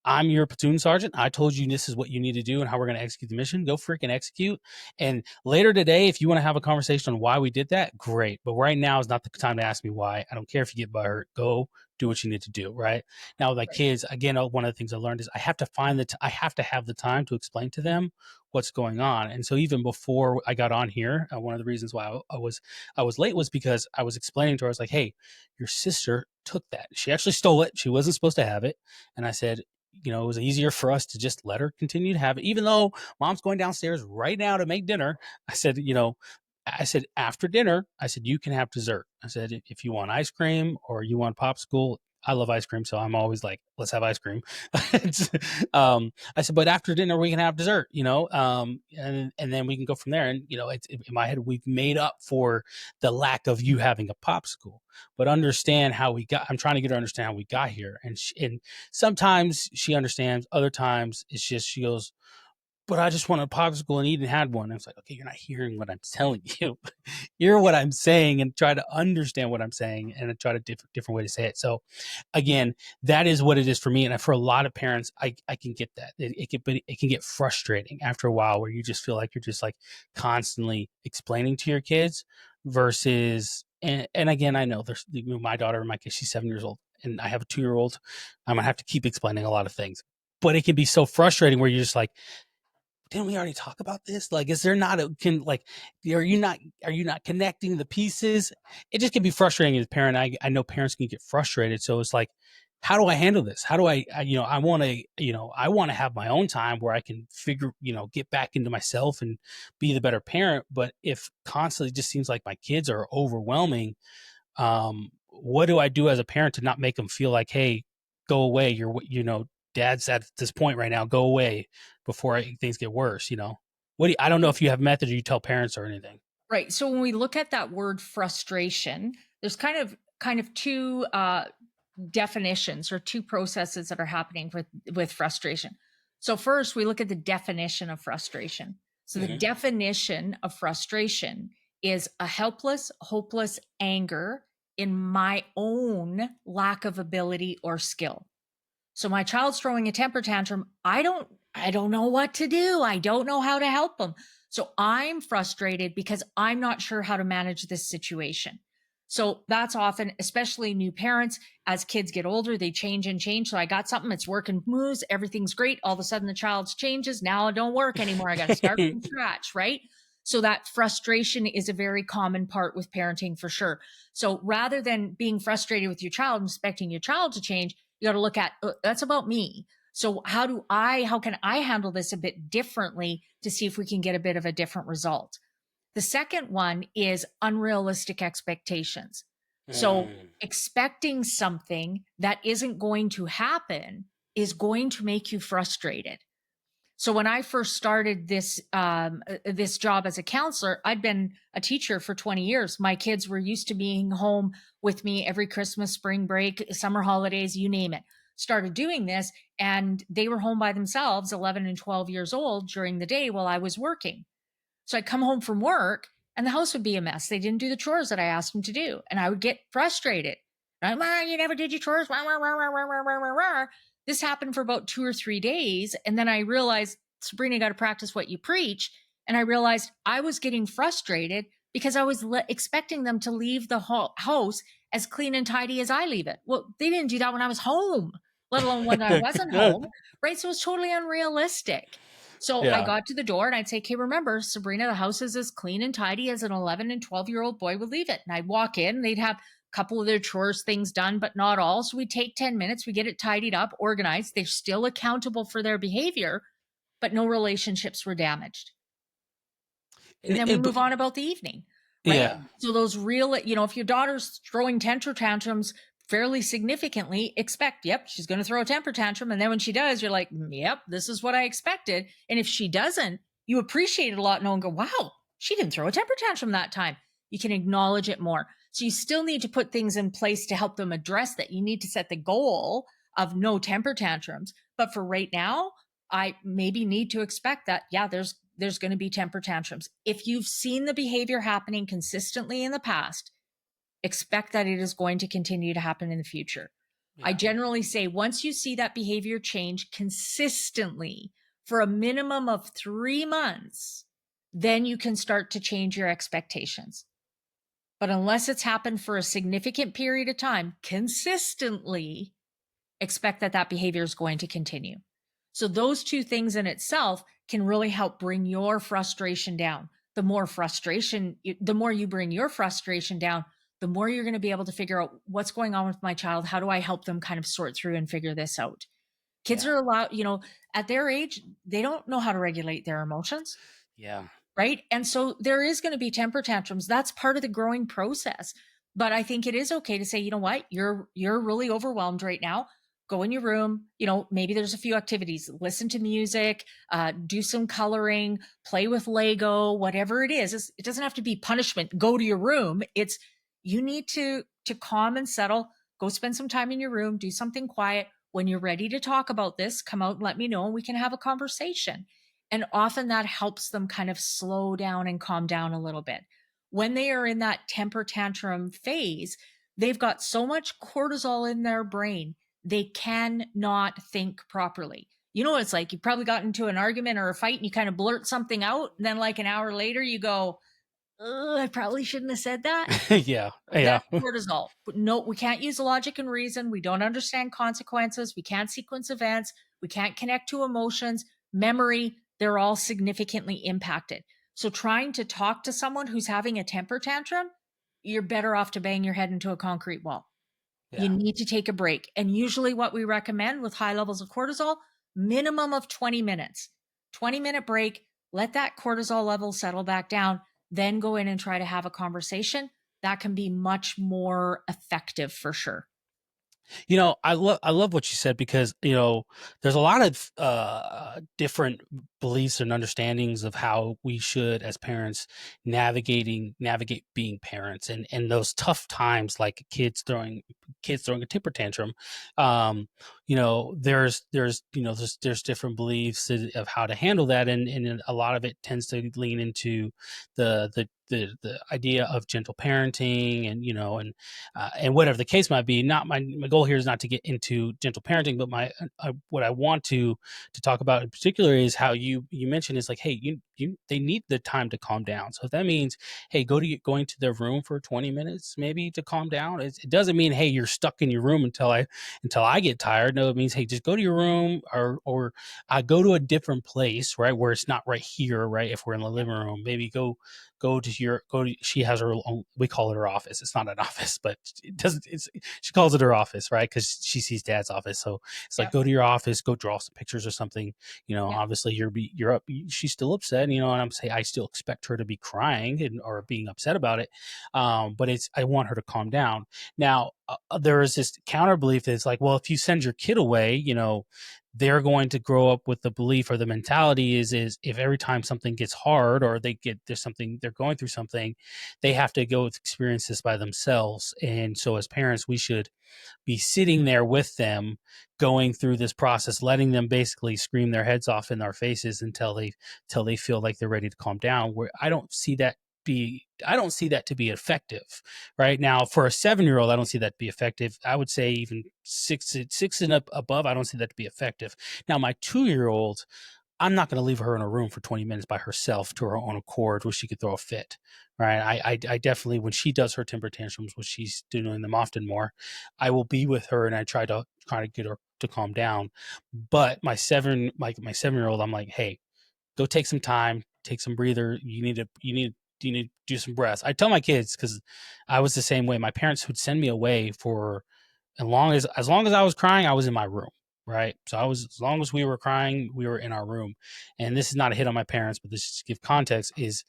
I'm your platoon sergeant. I told you this is what you need to do and how we're going to execute the mission. Go freaking execute. And later today, if you want to have a conversation on why we did that, great. But right now is not the time to ask me why. I don't care if you get butthurt. Go do what you need to do. Right now, with my kids, again, one of the things I learned is I have to I have to have the time to explain to them what's going on. And so even before I got on here, one of the reasons why I was late was because I was explaining to her. I was like, hey, your sister took that. She actually stole it. She wasn't supposed to have it. And I said, it was easier for us to just let her continue to have it, even though mom's going downstairs right now to make dinner. I said, after dinner, I said, you can have dessert. I said, if you want ice cream or you want popsicle, I love ice cream. So I'm always like, let's have ice cream. I said, but after dinner, we can have dessert, and then we can go from there. And, in my head, we've made up for the lack of you having a popsicle, but understand how I'm trying to get her to understand how we got here. And sometimes she understands, other times it's just, she goes, but I just want a popsicle and Eden had one. I was like, okay, you're not hearing what I'm telling you. Hear what I'm saying and try to understand what I'm saying and try to different way to say it. So again, that is what it is for me. And for a lot of parents, I can get that. It can get frustrating after a while where you just feel like you're just like constantly explaining to your kids versus, and again, I know there's my daughter, in my case, she's 7 years old and I have a 2-year-old. I'm going to have to keep explaining a lot of things, but it can be so frustrating where you're just like, didn't we already talk about this? Like, is there not are you not connecting the pieces? It just can be frustrating as a parent. I know parents can get frustrated. So it's like, how do I handle this? How do I want to have my own time where I can get back into myself and be the better parent. But if constantly it just seems like my kids are overwhelming, what do I do as a parent to not make them feel like, hey, go away. dad's at this point right now. Go away before things get worse. I don't know if you have methods or you tell parents or anything. Right. So when we look at that word frustration, there's kind of two definitions or two processes that are happening with frustration. So first, we look at the definition of frustration. So the definition of frustration is a helpless, hopeless anger in my own lack of ability or skill. So my child's throwing a temper tantrum. I don't know what to do. I don't know how to help them. So I'm frustrated because I'm not sure how to manage this situation. So that's often, especially new parents, as kids get older, they change and change. So I got something, it's working, moves, everything's great. All of a sudden the child changes. Now it don't work anymore. I got to start from scratch, right? So that frustration is a very common part with parenting for sure. So rather than being frustrated with your child and expecting your child to change, you got to look at that's about me. So how can I handle this a bit differently to see if we can get a bit of a different result? The second one is unrealistic expectations. So expecting something that isn't going to happen is going to make you frustrated. So when I first started this job as a counselor, I'd been a teacher for 20 years. My kids were used to being home with me every Christmas, spring break, summer holidays, you name it. Started doing this, and they were home by themselves, 11 and 12 years old, during the day while I was working. So I'd come home from work and the house would be a mess. They didn't do the chores that I asked them to do. And I would get frustrated. You never did your chores. This happened for about 2 or 3 days. And then I realized, Sabrina, got to practice what you preach. And I realized I was getting frustrated because I was expecting them to leave the house as clean and tidy as I leave it. Well, they didn't do that when I was home, let alone when I wasn't home. Right. So it's totally unrealistic. So I got to the door and I'd say, okay, remember, Sabrina, the house is as clean and tidy as an 11 and 12-year-old boy would leave it. And I'd walk in, they'd have a couple of their chores, things done, but not all. So we take 10 minutes, we get it tidied up, organized. They're still accountable for their behavior, but no relationships were damaged. And then we move on about the evening, right? Yeah. So those real, if your daughter's throwing temper tantrums fairly significantly, expect, yep, she's going to throw a temper tantrum. And then when she does, you're like, yep, this is what I expected. And if she doesn't, you appreciate it a lot, and go, wow, she didn't throw a temper tantrum that time. You can acknowledge it more. So you still need to put things in place to help them address that. You need to set the goal of no temper tantrums. But for right now, I maybe need to expect that, yeah, there's going to be temper tantrums. If you've seen the behavior happening consistently in the past, expect that it is going to continue to happen in the future. Yeah. I generally say once you see that behavior change consistently for a minimum of 3 months, then you can start to change your expectations. But unless it's happened for a significant period of time, consistently, expect that behavior is going to continue. So those two things in itself can really help bring your frustration down. The more you bring your frustration down, the more you're going to be able to figure out what's going on with my child. How do I help them kind of sort through and figure this out? Kids are allowed, at their age, they don't know how to regulate their emotions. Yeah. Right. And so there is going to be temper tantrums. That's part of the growing process. But I think it is okay to say, you know what, you're really overwhelmed right now. Go in your room, maybe there's a few activities, listen to music, do some coloring, play with Lego, whatever it is. It doesn't have to be punishment. Go to your room. It's, you need to calm and settle, go spend some time in your room, do something quiet. When you're ready to talk about this, come out and let me know and we can have a conversation. And often that helps them kind of slow down and calm down a little bit. When they are in that temper tantrum phase, they've got so much cortisol in their brain, they cannot think properly. It's like you've probably gotten into an argument or a fight and you kind of blurt something out. And then like an hour later you go, I probably shouldn't have said that. Yeah. That's cortisol. But no, we can't use logic and reason. We don't understand consequences. We can't sequence events. We can't connect to emotions, memory. They're all significantly impacted. So trying to talk to someone who's having a temper tantrum, you're better off to bang your head into a concrete wall. Yeah. You need to take a break. And usually what we recommend with high levels of cortisol, minimum of 20 minutes, 20-minute break, let that cortisol level settle back down, then go in and try to have a conversation. That can be much more effective for sure. I love what you said because there's a lot of different beliefs and understandings of how we should as parents navigate being parents and those tough times like kids throwing a temper tantrum. um there's different beliefs of how to handle that, and a lot of it tends to lean into the idea of gentle parenting, and whatever the case might be. Not my goal here is not to get into gentle parenting, but what I want to talk about in particular is how you mentioned is like, hey, you they need the time to calm down. So if that means, hey, going to their room for 20 minutes maybe to calm down, it doesn't mean, hey, you're stuck in your room until I get tired. No, it means, hey, just go to your room, or go to a different place, right, where it's not right here, right? If we're in the living room, maybe she has her own, we call it her office. It's not an office, but it doesn't it's she calls it her office, right? Because she sees dad's office. So it's like, Yep. go to your office, go draw some pictures or something. Yep. Obviously you're up, she's still upset, and I'm saying I still expect her to be crying or being upset about it. But I want her to calm down. Now, there is this counter belief that's like, well, if you send your kid away, they're going to grow up with the belief, or the mentality is if every time something gets hard, or they're going through something, they have to go experience this by themselves. And so as parents, we should be sitting there with them, going through this process, letting them basically scream their heads off in our faces until they feel like they're ready to calm down. Where I don't see that to be effective right now. For a 7-year-old, I don't see that to be effective. I would say even six and up above, I don't see that to be effective. Now, my 2-year-old, I'm not going to leave her in a room for 20 minutes by herself to her own accord where she could throw a fit, right? I definitely, when she does her temper tantrums, which she's doing them often more, I will be with her and I try to get her to calm down. But my 7-year-old, I'm like, hey, go take some time, take some breather. You need to do some breaths. I tell my kids, because I was the same way. My parents would send me away for as long as I was crying, I was in my room, right? So as long as we were crying, we were in our room. And this is not a hit on my parents, but this to give context is,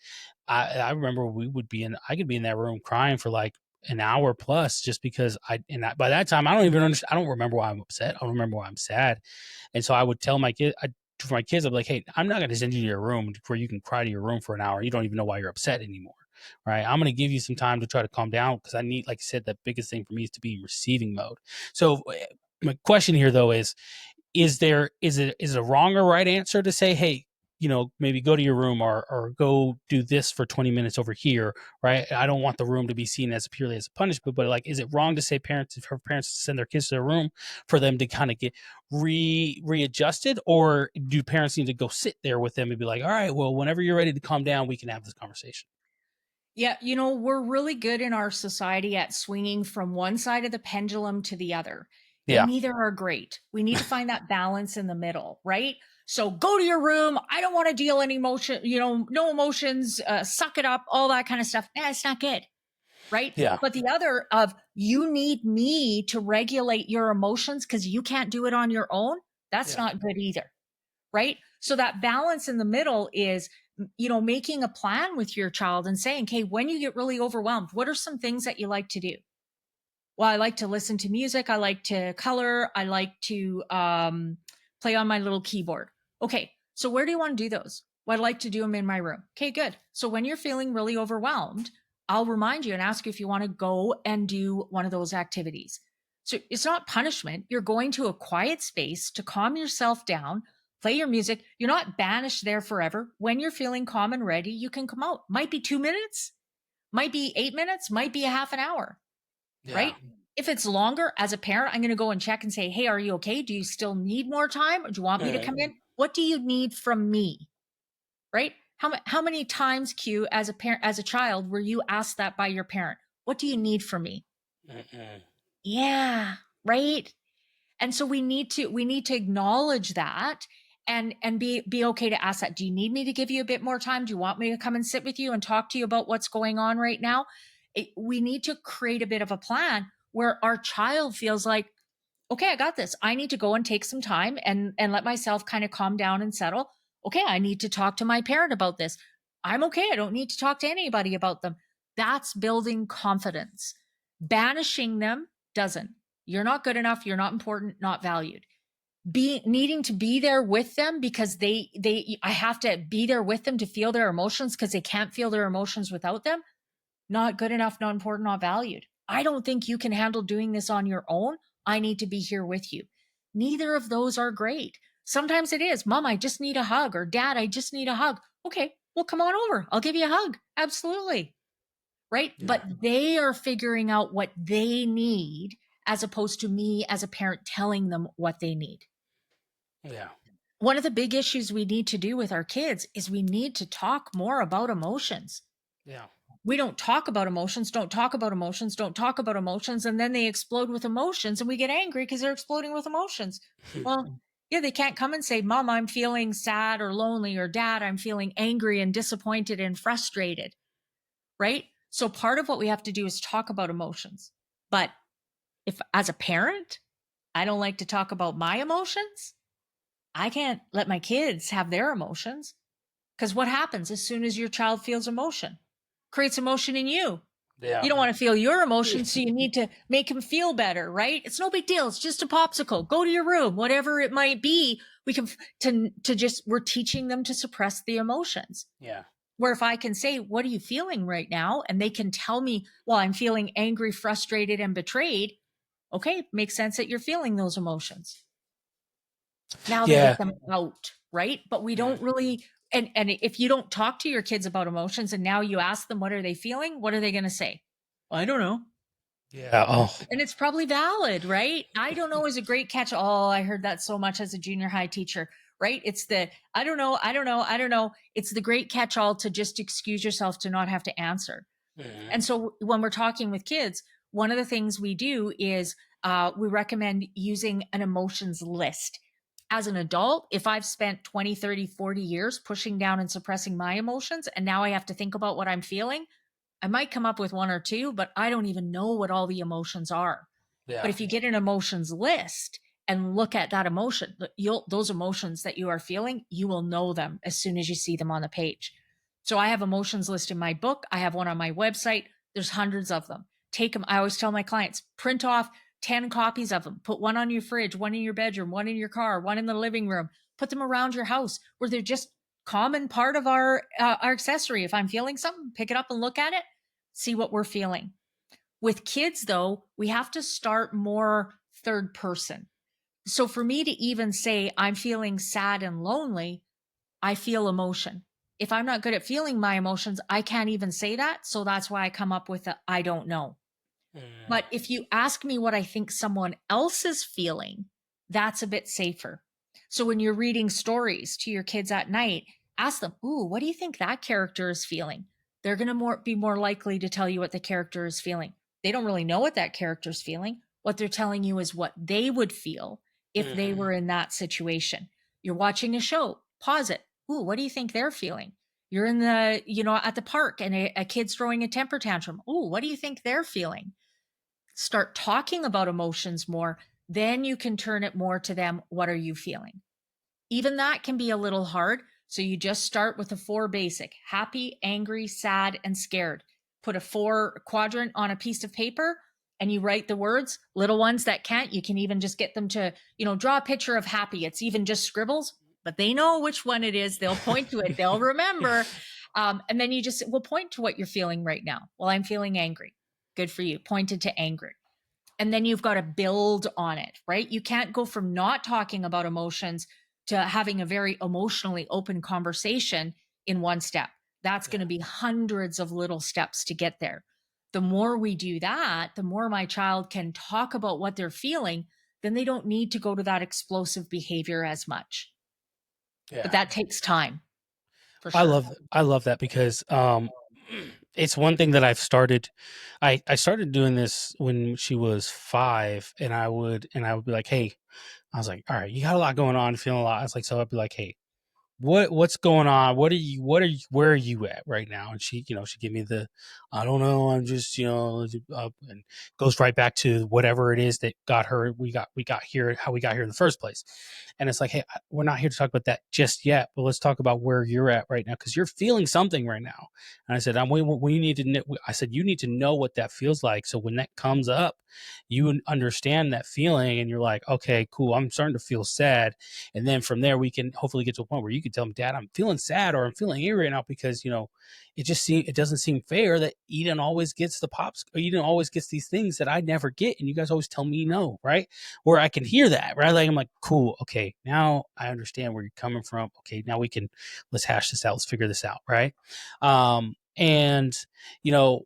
I remember I could be in that room crying for like an hour plus, just because by that time I don't even understand. I don't remember why I'm upset. I don't remember why I'm sad. And so I would tell for my kids, I'd be like, hey, I'm not going to send you to your room where you can cry to your room for an hour. You don't even know why you're upset anymore. Right. I'm going to give you some time to try to calm down, because I need, like I said, the biggest thing for me is to be in receiving mode. So my question here though is it a wrong or right answer to say, hey, maybe go to your room, or go do this for 20 minutes over here, right? I don't want the room to be seen as purely as a punishment, but like, is it wrong to say for parents to send their kids to their room for them to kind of get readjusted, or do parents need to go sit there with them and be like, all right, well, whenever you're ready to calm down, we can have this conversation? Yeah, we're really good in our society at swinging from one side of the pendulum to the other, and Yeah. neither are great. We need to find that balance in the middle, right? So go to your room. I don't want to deal any emotion, no emotions, suck it up, all that kind of stuff. It's not good, right? Yeah. But the other of, you need me to regulate your emotions because you can't do it on your own, that's Yeah. not good either, right? So that balance in the middle is, making a plan with your child and saying, okay, when you get really overwhelmed, what are some things that you like to do? Well, I like to listen to music. I like to color. I like to play on my little keyboard. Okay, so where do you want to do those? Well, I like to do them in my room. Okay, good. So when you're feeling really overwhelmed, I'll remind you and ask you if you want to go and do one of those activities. So it's not punishment. You're going to a quiet space to calm yourself down, play your music. You're not banished there forever. When you're feeling calm and ready, you can come out. Might be 2 minutes, might be 8 minutes, might be a half an hour, Yeah. right? If it's longer, as a parent, I'm going to go and check and say, hey, are you okay? Do you still need more time? Or do you want me to come in? What do you need from me? Right? How many times, Q, as a parent, as a child, were you asked that by your parent? What do you need from me? Mm-mm. Yeah, right. And so we need to acknowledge that, and be okay to ask that. Do you need me to give you a bit more time? Do you want me to come and sit with you and talk to you about what's going on right now? We need to create a bit of a plan where our child feels like, okay, I got this. I need to go and take some time and let myself kind of calm down and settle. Okay, I need to talk to my parent about this. I'm okay. I don't need to talk to anybody about them. That's building confidence. Banishing them doesn't. You're not good enough, you're not important, not valued. Needing to be there with them because I have to be there with them to feel their emotions because they can't feel their emotions without them. Not good enough, not important, not valued. I don't think you can handle doing this on your own. I need to be here with you. Neither of those are great. Sometimes it is, Mom, I just need a hug, or Dad, I just need a hug. Okay, well, come on over. I'll give you a hug. Absolutely. Right. Yeah. But they are figuring out what they need as opposed to me as a parent telling them what they need. Yeah. One of the big issues we need to do with our kids is we need to talk more about emotions. Yeah. We don't talk about emotions, don't talk about emotions, don't talk about emotions. And then they explode with emotions and we get angry because they're exploding with emotions. Well, yeah, they can't come and say, Mom, I'm feeling sad or lonely, or Dad, I'm feeling angry and disappointed and frustrated. Right. So part of what we have to do is talk about emotions. But if, as a parent, I don't like to talk about my emotions, I can't let my kids have their emotions. Because what happens as soon as your child feels emotion? Creates emotion in you. Yeah. You don't want to feel your emotions, so you need to make him feel better, right? It's no big deal. It's just a popsicle. Go to your room, whatever it might be. We can to just we're teaching them to suppress the emotions. Yeah. Where if I can say, "What are you feeling right now?" and they can tell me, "Well, I'm feeling angry, frustrated, and betrayed." Okay, makes sense that you're feeling those emotions. Now they Yeah. get them out, right? But we Mm. don't really, and if you don't talk to your kids about emotions and now you ask them what are they feeling, what are they going to say? I don't know. Yeah. Oh. And it's probably valid, right? I don't know is a great catch. Oh, I heard that so much as a junior high teacher, right? It's the I don't know, I don't know, I don't know. It's the great catch all to just excuse yourself to not have to answer. Mm. And so when we're talking with kids, one of the things we do is we recommend using an emotions list. As an adult, if I've spent 20, 30, 40 years pushing down and suppressing my emotions, and now I have to think about what I'm feeling, I might come up with one or two, but I don't even know what all the emotions are. But Yeah. if you get an emotions list and look at that emotion, those emotions that you are feeling, you will know them as soon as you see them on the page. So I have emotions list in my book. I have one on my website. There's hundreds of them. Take them. I always tell my clients, print off 10 copies of them. Put one on your fridge, one in your bedroom, one in your car, one in the living room. Put them around your house where they're just common part of our accessory. If I'm feeling something, pick it up and look at it, see what we're feeling. With kids, though, we have to start more third person. So for me to even say, I'm feeling sad and lonely, I feel emotion. If I'm not good at feeling my emotions, I can't even say that. So that's why I come up with a I don't know. Mm. But if you ask me what I think someone else is feeling, that's a bit safer. So when you're reading stories to your kids at night, ask them, "Ooh, what do you think that character is feeling?" They're going to be more likely to tell you what the character is feeling. They don't really know what that character's feeling. What they're telling you is what they would feel if they Mm. were in that situation. You're watching a show, pause it. Ooh, what do you think they're feeling? You're in at the park and a kid's throwing a temper tantrum. Ooh, what do you think they're feeling? Start talking about emotions more, then you can turn it more to them. What are you feeling? Even that can be a little hard. So you just start with the four basic: happy, angry, sad, and scared. Put a four quadrant on a piece of paper and you write the words. Little ones that can't, you can even just get them to, draw a picture of happy. It's even just scribbles, but they know which one it is. They'll point to it, they'll remember. And then you just will point to what you're feeling right now. Well, I'm feeling angry. Good for you. Pointed to anger. And then you've got to build on it, right? You can't go from not talking about emotions to having a very emotionally open conversation in one step. That's going Yeah. to be hundreds of little steps to get there. The more we do that, the more my child can talk about what they're feeling, then they don't need to go to that explosive behavior as much. But Yeah. that takes time for I sure. love that because it's one thing that I've started. I started doing this when she was 5, and I would be like, hey, I was like, all right, you got a lot going on, feeling a lot. I was like, so I'd be like, hey, what's going on? Where are you at right now? And she, she gave me the, I don't know, I'm just, up, and goes right back to whatever it is that got her, we got here, how we got here in the first place. And it's like, hey, we're not here to talk about that just yet, but let's talk about where you're at right now, because you're feeling something right now. And I said, we need to know, I said, you need to know what that feels like. So when that comes up, you understand that feeling and you're like, okay, cool, I'm starting to feel sad. And then from there, we can hopefully get to a point where you can tell them, Dad, I'm feeling sad or I'm feeling angry right now because, it doesn't seem fair that Eden always gets the pops, or Eden always gets these things that I never get. And you guys always tell me no, right? Where I can hear that, right? Like, I'm like, cool. Okay. Now I understand where you're coming from. Okay. Now let's hash this out. Let's figure this out. Right. And, you know,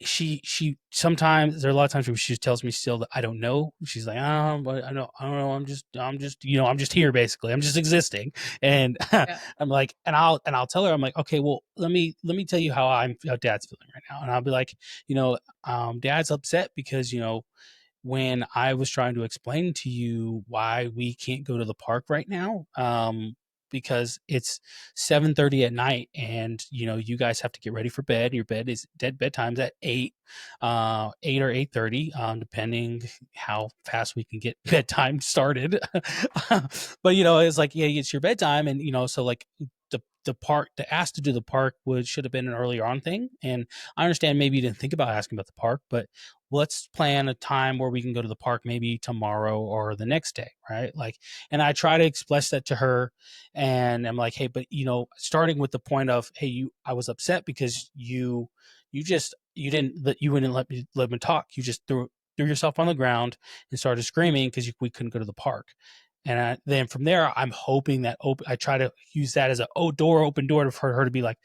she sometimes, there are a lot of times where she tells me still that I don't know. She's like, oh, but I don't know. I'm just here basically. I'm just existing. And Yeah. I'm like, and I'll tell her, I'm like, okay, well, let me tell you how Dad's feeling right now. And I'll be like, Dad's upset because, when I was trying to explain to you why we can't go to the park right now, because it's 7:30 at night, and you guys have to get ready for bed. Your bedtime's at 8, 8 or 8:30, depending how fast we can get bedtime started. But it's like, yeah, it's your bedtime, and so like the ask to do the park should have been an earlier on thing. And I understand maybe you didn't think about asking about the park, but let's plan a time where we can go to the park maybe tomorrow or the next day, right? Like, and I try to express that to her, and I'm like, hey, but starting with the point of, hey, I was upset because you wouldn't let me talk. You just threw yourself on the ground and started screaming because we couldn't go to the park. And then from there, I'm hoping that I try to use that as open door for her to be like,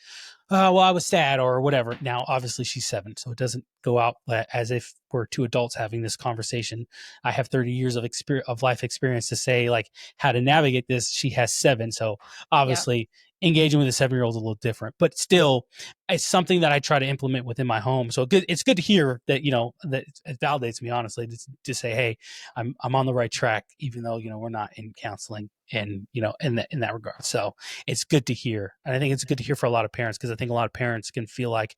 well, I was sad or whatever. Now, obviously, she's 7, so it doesn't go out as if we're two adults having this conversation. I have 30 years of life experience to say like how to navigate this. She has 7, so Yeah. obviously engaging with a 7-year-old is a little different, but still, it's something that I try to implement within my home. So it's good to hear that that it validates me, honestly, to say, hey, I'm on the right track, even though we're not in counseling, and in that regard. So it's good to hear. And I think it's good to hear for a lot of parents, because I think a lot of parents can feel like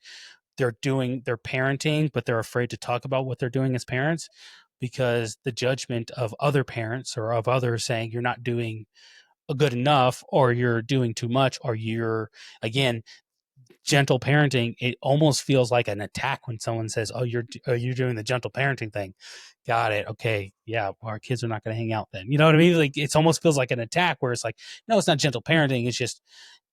they're parenting, but they're afraid to talk about what they're doing as parents, because the judgment of other parents or of others saying you're not doing good enough, or you're doing too much, or you're, again, gentle parenting, it almost feels like an attack when someone says, oh, you're doing the gentle parenting thing. Got it. Okay. Yeah. Well, our kids are not going to hang out then. You know what I mean? Like, it almost feels like an attack, where it's like, no, it's not gentle parenting. It's just,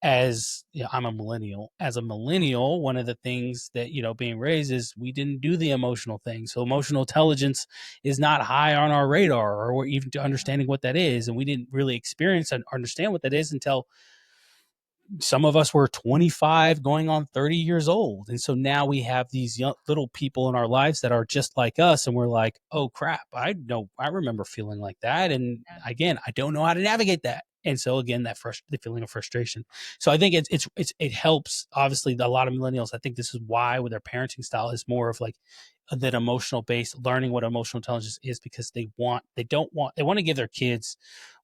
I'm a millennial. As a millennial, one of the things that, being raised is we didn't do the emotional thing. So emotional intelligence is not high on our radar, or even to understanding what that is. And we didn't really experience and understand what that is until some of us were 25 going on 30 years old. And so now we have these young little people in our lives that are just like us, and we're like, oh crap, I remember feeling like that, and Yeah. again, I don't know how to navigate that. And so again, the feeling of frustration. So I think it helps, obviously, a lot of millennials. I think this is why with their parenting style is more of like that emotional based learning, what emotional intelligence is, because they want to give their kids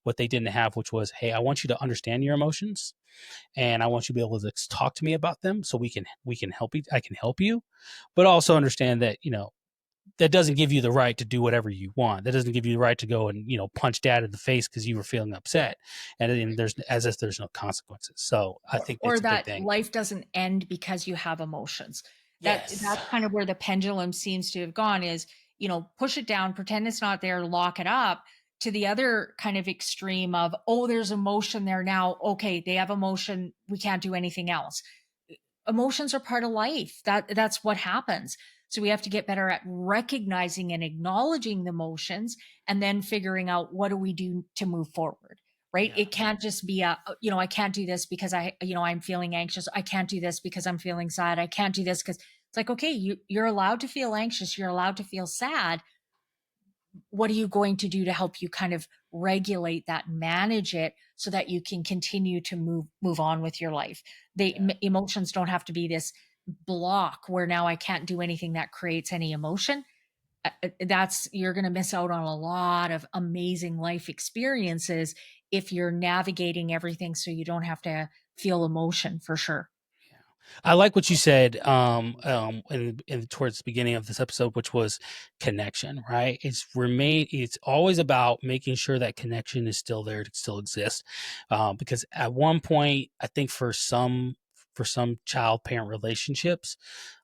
what they didn't have, which was, hey, I want you to understand your emotions, and I want you to be able to talk to me about them, so we can help you. I can help you, but also understand that that doesn't give you the right to do whatever you want. That doesn't give you the right to go and punch Dad in the face because you were feeling upset, and then there's, as if there's no consequences. So I think Or that's a big that thing. life doesn't end because you have emotions. Yes. That's kind of where the pendulum seems to have gone, is, push it down, pretend it's not there, lock it up, to the other kind of extreme of, oh, there's emotion there now. Okay, they have emotion, we can't do anything else. Emotions are part of life. That's what happens. So we have to get better at recognizing and acknowledging the emotions, and then figuring out what do we do to move forward. Right? Yeah. It can't just be I can't do this because I'm feeling anxious. I can't do this because I'm feeling sad. I can't do this because it's like, okay, you're allowed to feel anxious. You're allowed to feel sad. What are you going to do to help you kind of regulate that, manage it, so that you can continue to move on with your life? Yeah. Emotions don't have to be this block where now I can't do anything that creates any emotion. That's You're going to miss out on a lot of amazing life experiences if you're navigating everything so you don't have to feel emotion for sure. I like what you said in towards the beginning of this episode, which was connection, right? It's always about making sure that connection is still there to still exist. Because at one point, I think for some child parent relationships,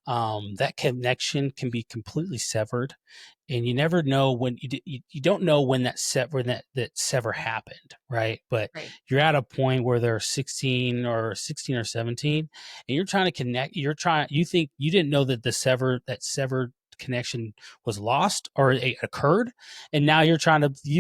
that connection can be completely severed, and you never know when you don't know when that sever happened, right? But Right. you're at a point where they're 16 or 17, and you're trying to connect. You think you didn't know that that severed connection was lost or it occurred, and now you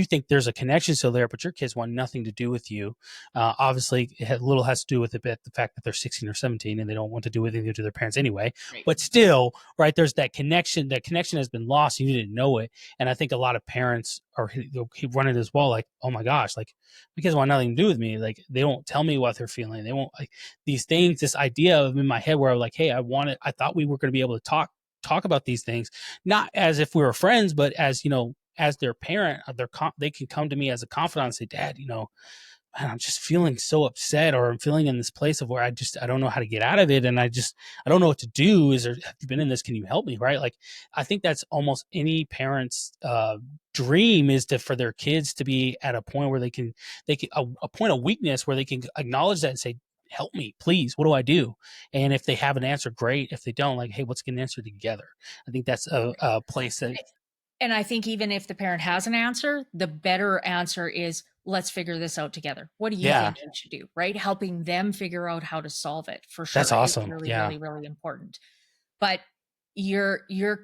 think there's a connection still there, but your kids want nothing to do with you. Obviously, little has to do with it, the fact that they're 16 or 17 and they don't want to do anything to their parents anyway. Right. But still, right, there's that connection. That connection has been lost and you didn't know it. And I think a lot of parents are keep running as well, like, oh my gosh, like, my kids want nothing to do with me. Like, they won't tell me what they're feeling. They won't, like, these things, this idea of in my head where I'm like, hey, I thought we were going to be able to talk about these things, not as if we were friends, but as, as their parent, they can come to me as a confidant and say, Dad, man, I'm just feeling so upset, or I'm feeling in this place of where I don't know how to get out of it. And I don't know what to do. Have you been in this? Can you help me? Right. Like, I think that's almost any parent's, dream, is for their kids to be at a point where a point of weakness where they can acknowledge that and say, help me, please. What do I do? And if they have an answer, great. If they don't, like, hey, let's get an answer together. I think that's a place that, And I think even if the parent has an answer, the better answer is, let's figure this out together. What do you yeah, think we should do? Right? Helping them figure out how to solve it for that's sure is awesome. really, Yeah. really, really important. But your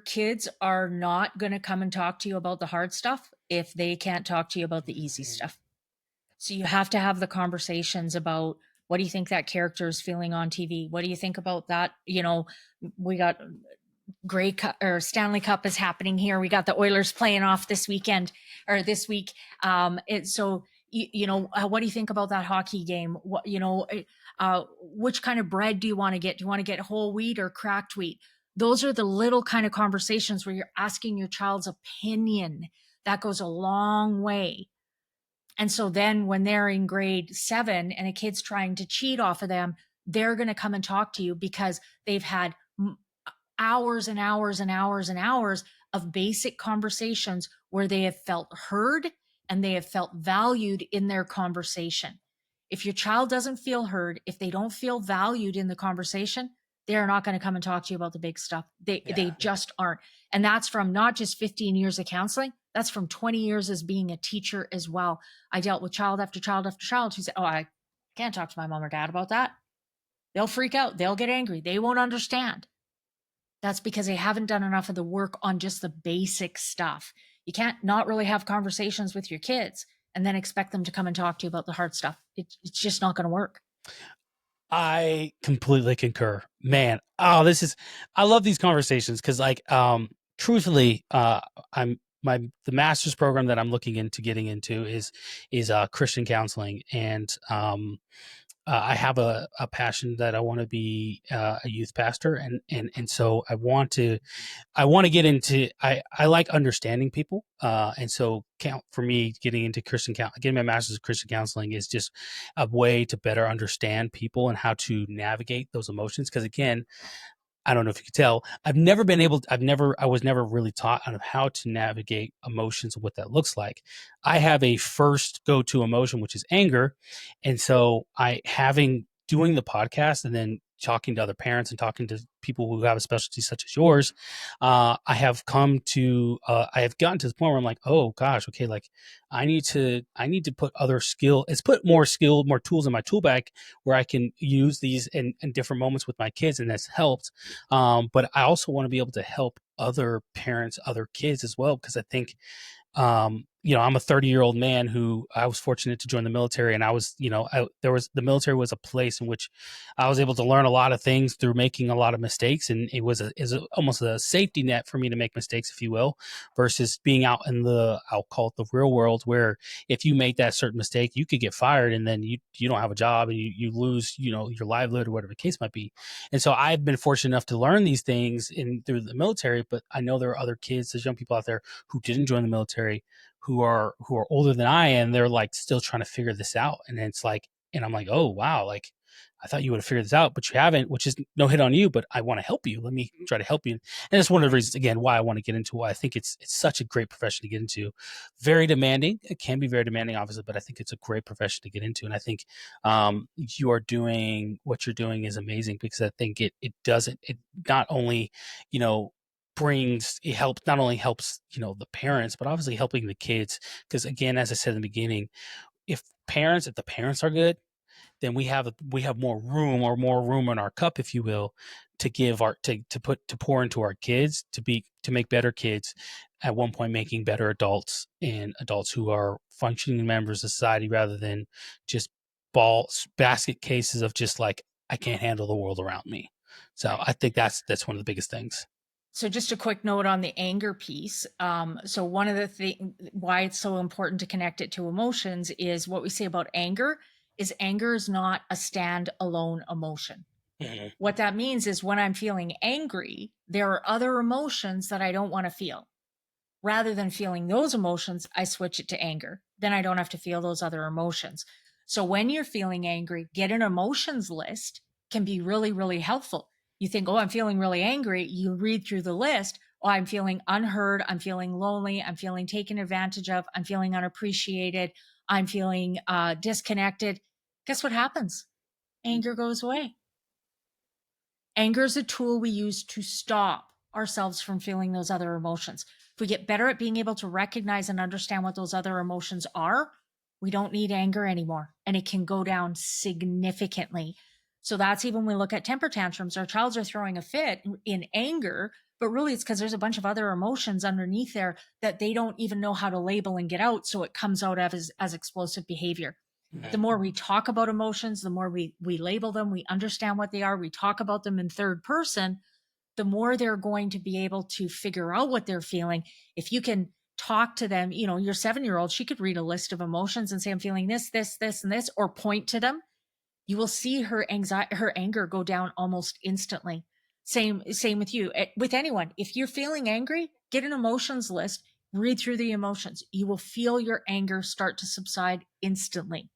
kids are not going to come and talk to you about the hard stuff if they can't talk to you about the easy stuff. So you have to have the conversations about, what do you think that character is feeling on TV? What do you think about that? We got Grey Cup or Stanley Cup is happening here. We got the Oilers playing off this weekend or this week. What do you think about that hockey game? Which kind of bread do you want to get? Do you want to get whole wheat or cracked wheat? Those are the little kind of conversations where you're asking your child's opinion. That goes a long way. And so then when they're in grade 7 and a kid's trying to cheat off of them, they're going to come and talk to you because they've had hours and hours and hours and hours of basic conversations where they have felt heard and they have felt valued in their conversation. If your child doesn't feel heard, if they don't feel valued in the conversation, they're not going to come and talk to you about the big stuff. They just aren't. And that's from not just 15 years of counseling, that's from 20 years as being a teacher as well. I dealt with child after child after child who said, oh, I can't talk to my mom or dad about that. They'll freak out. They'll get angry. They won't understand. That's because they haven't done enough of the work on just the basic stuff. You can't not really have conversations with your kids and then expect them to come and talk to you about the hard stuff. It's just not going to work. I completely concur, man. I love these conversations because, like, truthfully, the master's program that I'm looking into getting into is Christian counseling, and I have a passion that I want to be a youth pastor, and so I want to get into, I like understanding people. And so for me, getting my master's of Christian counseling is just a way to better understand people and how to navigate those emotions. Cause again, I don't know if you could tell, I was never really taught on how to navigate emotions and what that looks like. I have a first go-to emotion, which is anger. And so doing the podcast and then talking to other parents and talking to people who have a specialty such as yours, I have gotten to the point where I'm like, oh gosh, okay, like I need to put more tools in my tool bag where I can use these in different moments with my kids, and that's helped. But I also want to be able to help other parents, other kids as well, because I think, I'm a 30-year-old man who I was fortunate to join the military, and the military was a place in which I was able to learn a lot of things through making a lot of mistakes, and it was almost a safety net for me to make mistakes, if you will, versus being out in I'll call it the real world, where if you make that certain mistake, you could get fired, and then you don't have a job, and you lose, your livelihood or whatever the case might be. And so I've been fortunate enough to learn these things through the military, but I know there are other kids, there's young people out there who didn't join the military, who are older than I am, they're like still trying to figure this out. And it's like, and I'm like, oh wow, like I thought you would have figured this out, but you haven't, which is no hit on you, but I want to help you. Let me try to help you. And it's one of the reasons, again, why I want to get into why I think it's such a great profession to get into. Very demanding. It can be very demanding, obviously, but I think it's a great profession to get into. And I think you are doing what you're doing is amazing, because I think it doesn't, it not only, you know, it helps, not only helps, you know, the parents, but obviously helping the kids. Because again, as I said in the beginning, if the parents are good, then we have more room in our cup, if you will, to give our to pour into our kids, to make better kids, at one point making better adults, and adults who are functioning members of society, rather than just basket cases of just like, I can't handle the world around me. So Right. I think that's one of the biggest things. So just a quick note on the anger piece. So one of the things why it's so important to connect it to emotions is what we say about anger is not a stand-alone emotion. Mhm. What that means is when I'm feeling angry, there are other emotions that I don't want to feel. Rather than feeling those emotions, I switch it to anger. Then I don't have to feel those other emotions. So when you're feeling angry, get an emotions list can be really, really helpful. You think, oh, I'm feeling really angry. You read through the list. Oh, I'm feeling unheard. I'm feeling lonely. I'm feeling taken advantage of. I'm feeling unappreciated. I'm feeling disconnected. Guess what happens? Anger goes away. Anger is a tool we use to stop ourselves from feeling those other emotions. If we get better at being able to recognize and understand what those other emotions are, we don't need anger anymore, and it can go down significantly. So that's even when we look at temper tantrums. Our childs are throwing a fit in anger, but really it's because there's a bunch of other emotions underneath there that they don't even know how to label and get out. So it comes out as explosive behavior. The more we talk about emotions, the more we label them, we understand what they are, we talk about them in third person, the more they're going to be able to figure out what they're feeling. If you can talk to them, you know, your 7-year-old, she could read a list of emotions and say, I'm feeling this, and this, or point to them. You will see her anxiety, her anger go down almost instantly. Same with you. With anyone. If you're feeling angry, get an emotions list, read through the emotions. You will feel your anger start to subside instantly.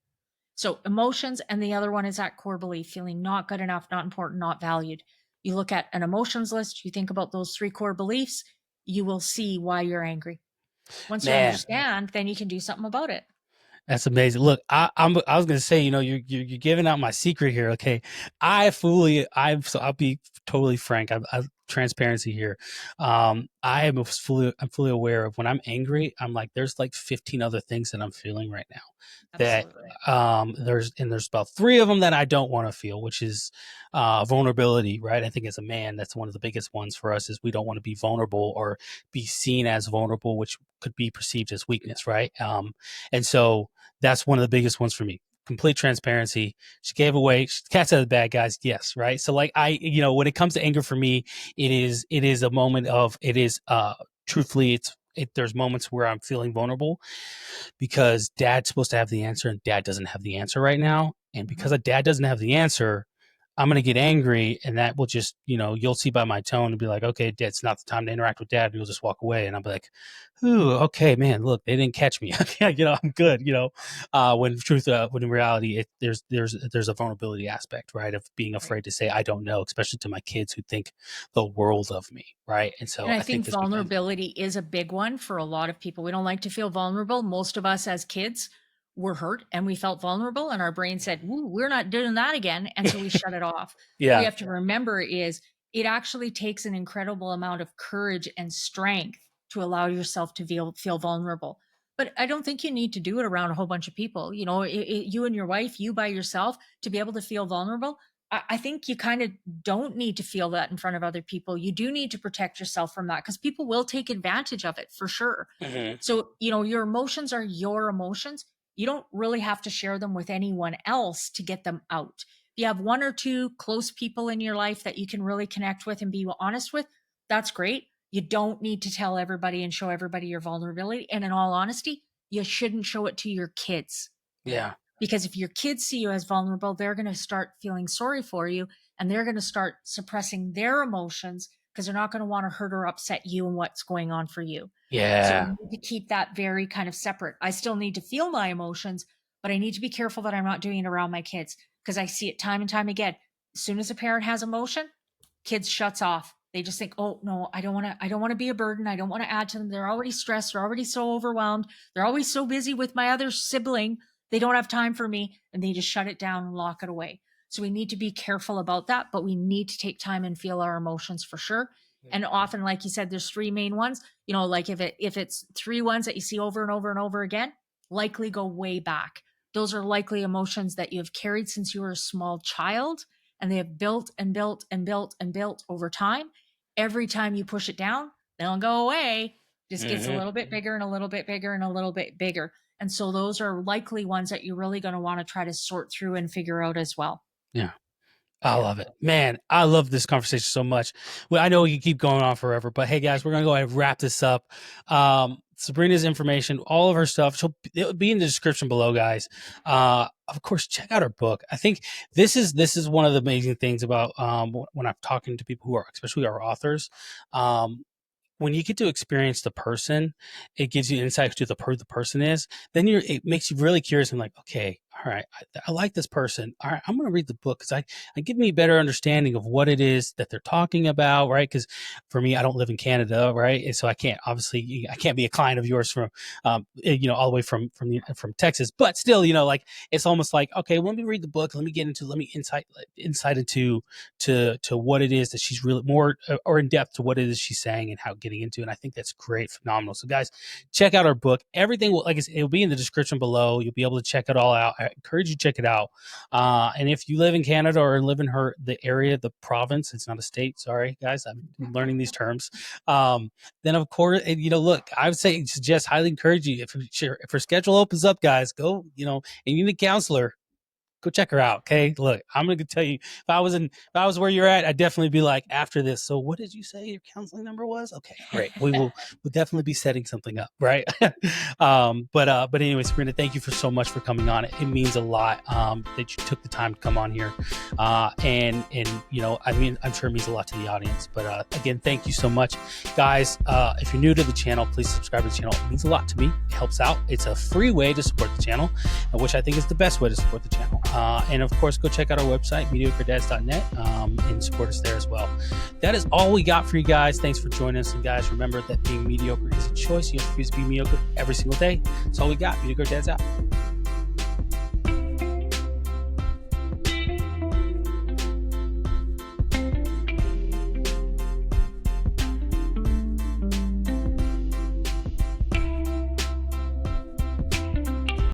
So emotions, and the other one is that core belief, feeling not good enough, not important, not valued. You look at an emotions list, you think about those 3 core beliefs, you will see why you're angry. Once you Man, understand, then you can do something about it. that's amazing. Look, I was gonna say, you know, you're giving out my secret here. Okay, I'll be totally frank. I transparency here. I'm fully aware of when I'm angry. I'm like, there's like 15 other things that I'm feeling right now. That Absolutely. there's about 3 of them that I don't want to feel, which is vulnerability. Right. I think as a man, that's one of the biggest ones for us, is we don't want to be vulnerable or be seen as vulnerable, which could be perceived as weakness. Right. And so that's one of the biggest ones for me. Complete transparency. She gave away cat's out of the bag, guys. Yes, right. So like you know, when it comes to anger for me, it is a moment of it is truthfully there's moments where I'm feeling vulnerable, because dad's supposed to have the answer and dad doesn't have the answer right now. And because Mhm. a dad doesn't have the answer, I'm going to get angry, and that will just, you know, you'll see by my tone and be like, okay, it's not the time to interact with dad. And you'll just walk away. And I'll be like, ooh, okay, man, look, they didn't catch me. You know, I'm good. You know, when in reality, there's a vulnerability aspect, right? Of being Right. afraid to say, I don't know, especially to my kids who think the world of me. Right. And And so I I think think this becomes, vulnerability is a big one for a lot of people. We don't like to feel vulnerable. Most of us as kids were hurt and we felt vulnerable, and our brain said, "Ooh, we're not doing that again." And so we shut it off. What you yeah, have to remember is it actually takes an incredible amount of courage and strength to allow yourself to feel vulnerable. But I don't think you need to do it around a whole bunch of people. You know, you and your wife, you by yourself, to be able to feel vulnerable. I think you kind of don't need to feel that in front of other people. You do need to protect yourself from that because people will take advantage of it for sure. hmm, So, you know, your emotions are your emotions. You don't really have to share them with anyone else to get them out. If you have 1 or 2 close people in your life that you can really connect with and be honest with, that's great. You don't need to tell everybody and show everybody your vulnerability. And in all honesty, you shouldn't show it to your kids, yeah. because if your kids see you as vulnerable, they're going to start feeling sorry for you, and they're going to start suppressing their emotions because they're not going to want to hurt or upset you and what's going on for you. So we Yeah. need to keep that very kind of separate. I still need to feel my emotions, but I need to be careful that I'm not doing it around my kids, because I see it time and time again. As soon as a parent has emotion, kids shuts off. They just think, oh no, I don't want to be a burden. I don't want to add to them. They're already stressed. They're already so overwhelmed. They're always so busy with my other sibling. They don't have time for me. And they just shut it down and lock it away. So we need to be careful about that, but we need to take time and feel our emotions for sure. And often, like you said, there's three main ones. Like if it's three ones that you see over and over and over again, likely go way back. Those are likely emotions that you have carried since you were a small child, and they have built and built and built and built over time. Every time you push it down, they don't go away. Just gets a little bit bigger and a little bit bigger and a little bit bigger. And so those are likely ones that you're really going to want to try to sort through and figure out as well. Yeah. I love it, man. I love this conversation so much. Well, I know you keep going on forever, but hey guys, we're going to go ahead and wrap this up. Sabrina's information, all of her stuff, it'll be in the description below, guys. Of course, check out her book. I think this is one of the amazing things about, when I'm talking to people who are, especially our authors, when you get to experience the person, it gives you insight to who the person is. Then it makes you really curious and like, okay, all right, I like this person. All right, I'm going to read the book because I give me a better understanding of what it is that they're talking about, right? Because for me, I don't live in Canada, right? And so I can't be a client of yours from, all the way from Texas. But still, like it's almost like, okay, well, let me read the book. Let me insight into what it is that she's really more or in depth to what it is she's saying and how getting into it. And I think that's great, phenomenal. So guys, check out our book. Everything will, like I said, it'll be in the description below. You'll be able to check it all out. I encourage you to check it out. And if you live in Canada or live in the area, the province, it's not a state. Sorry, guys, I'm learning these terms. Then of course, look, I would suggest highly encourage you if her schedule opens up, guys, go, and you need a counselor, go check her out. Okay. Look, I'm going to tell you, if I was where you're at, I'd definitely be like, after this, so what did you say your counseling number was? Okay, great. We'll definitely be setting something up. Right. But anyway, Sabrina, thank you so much for coming on. It means a lot, that you took the time to come on here. And I'm sure it means a lot to the audience, but, again, thank you so much, guys. If you're new to the channel, please subscribe to the channel. It means a lot to me. It helps out. It's a free way to support the channel, which I think is the best way to support the channel. And of course, go check out our website, mediocredads.net, and support us there as well. That is all we got for you guys. Thanks for joining us. And guys, remember that being mediocre is a choice. You have to choose to be mediocre every single day. That's all we got. Mediocre Dads out.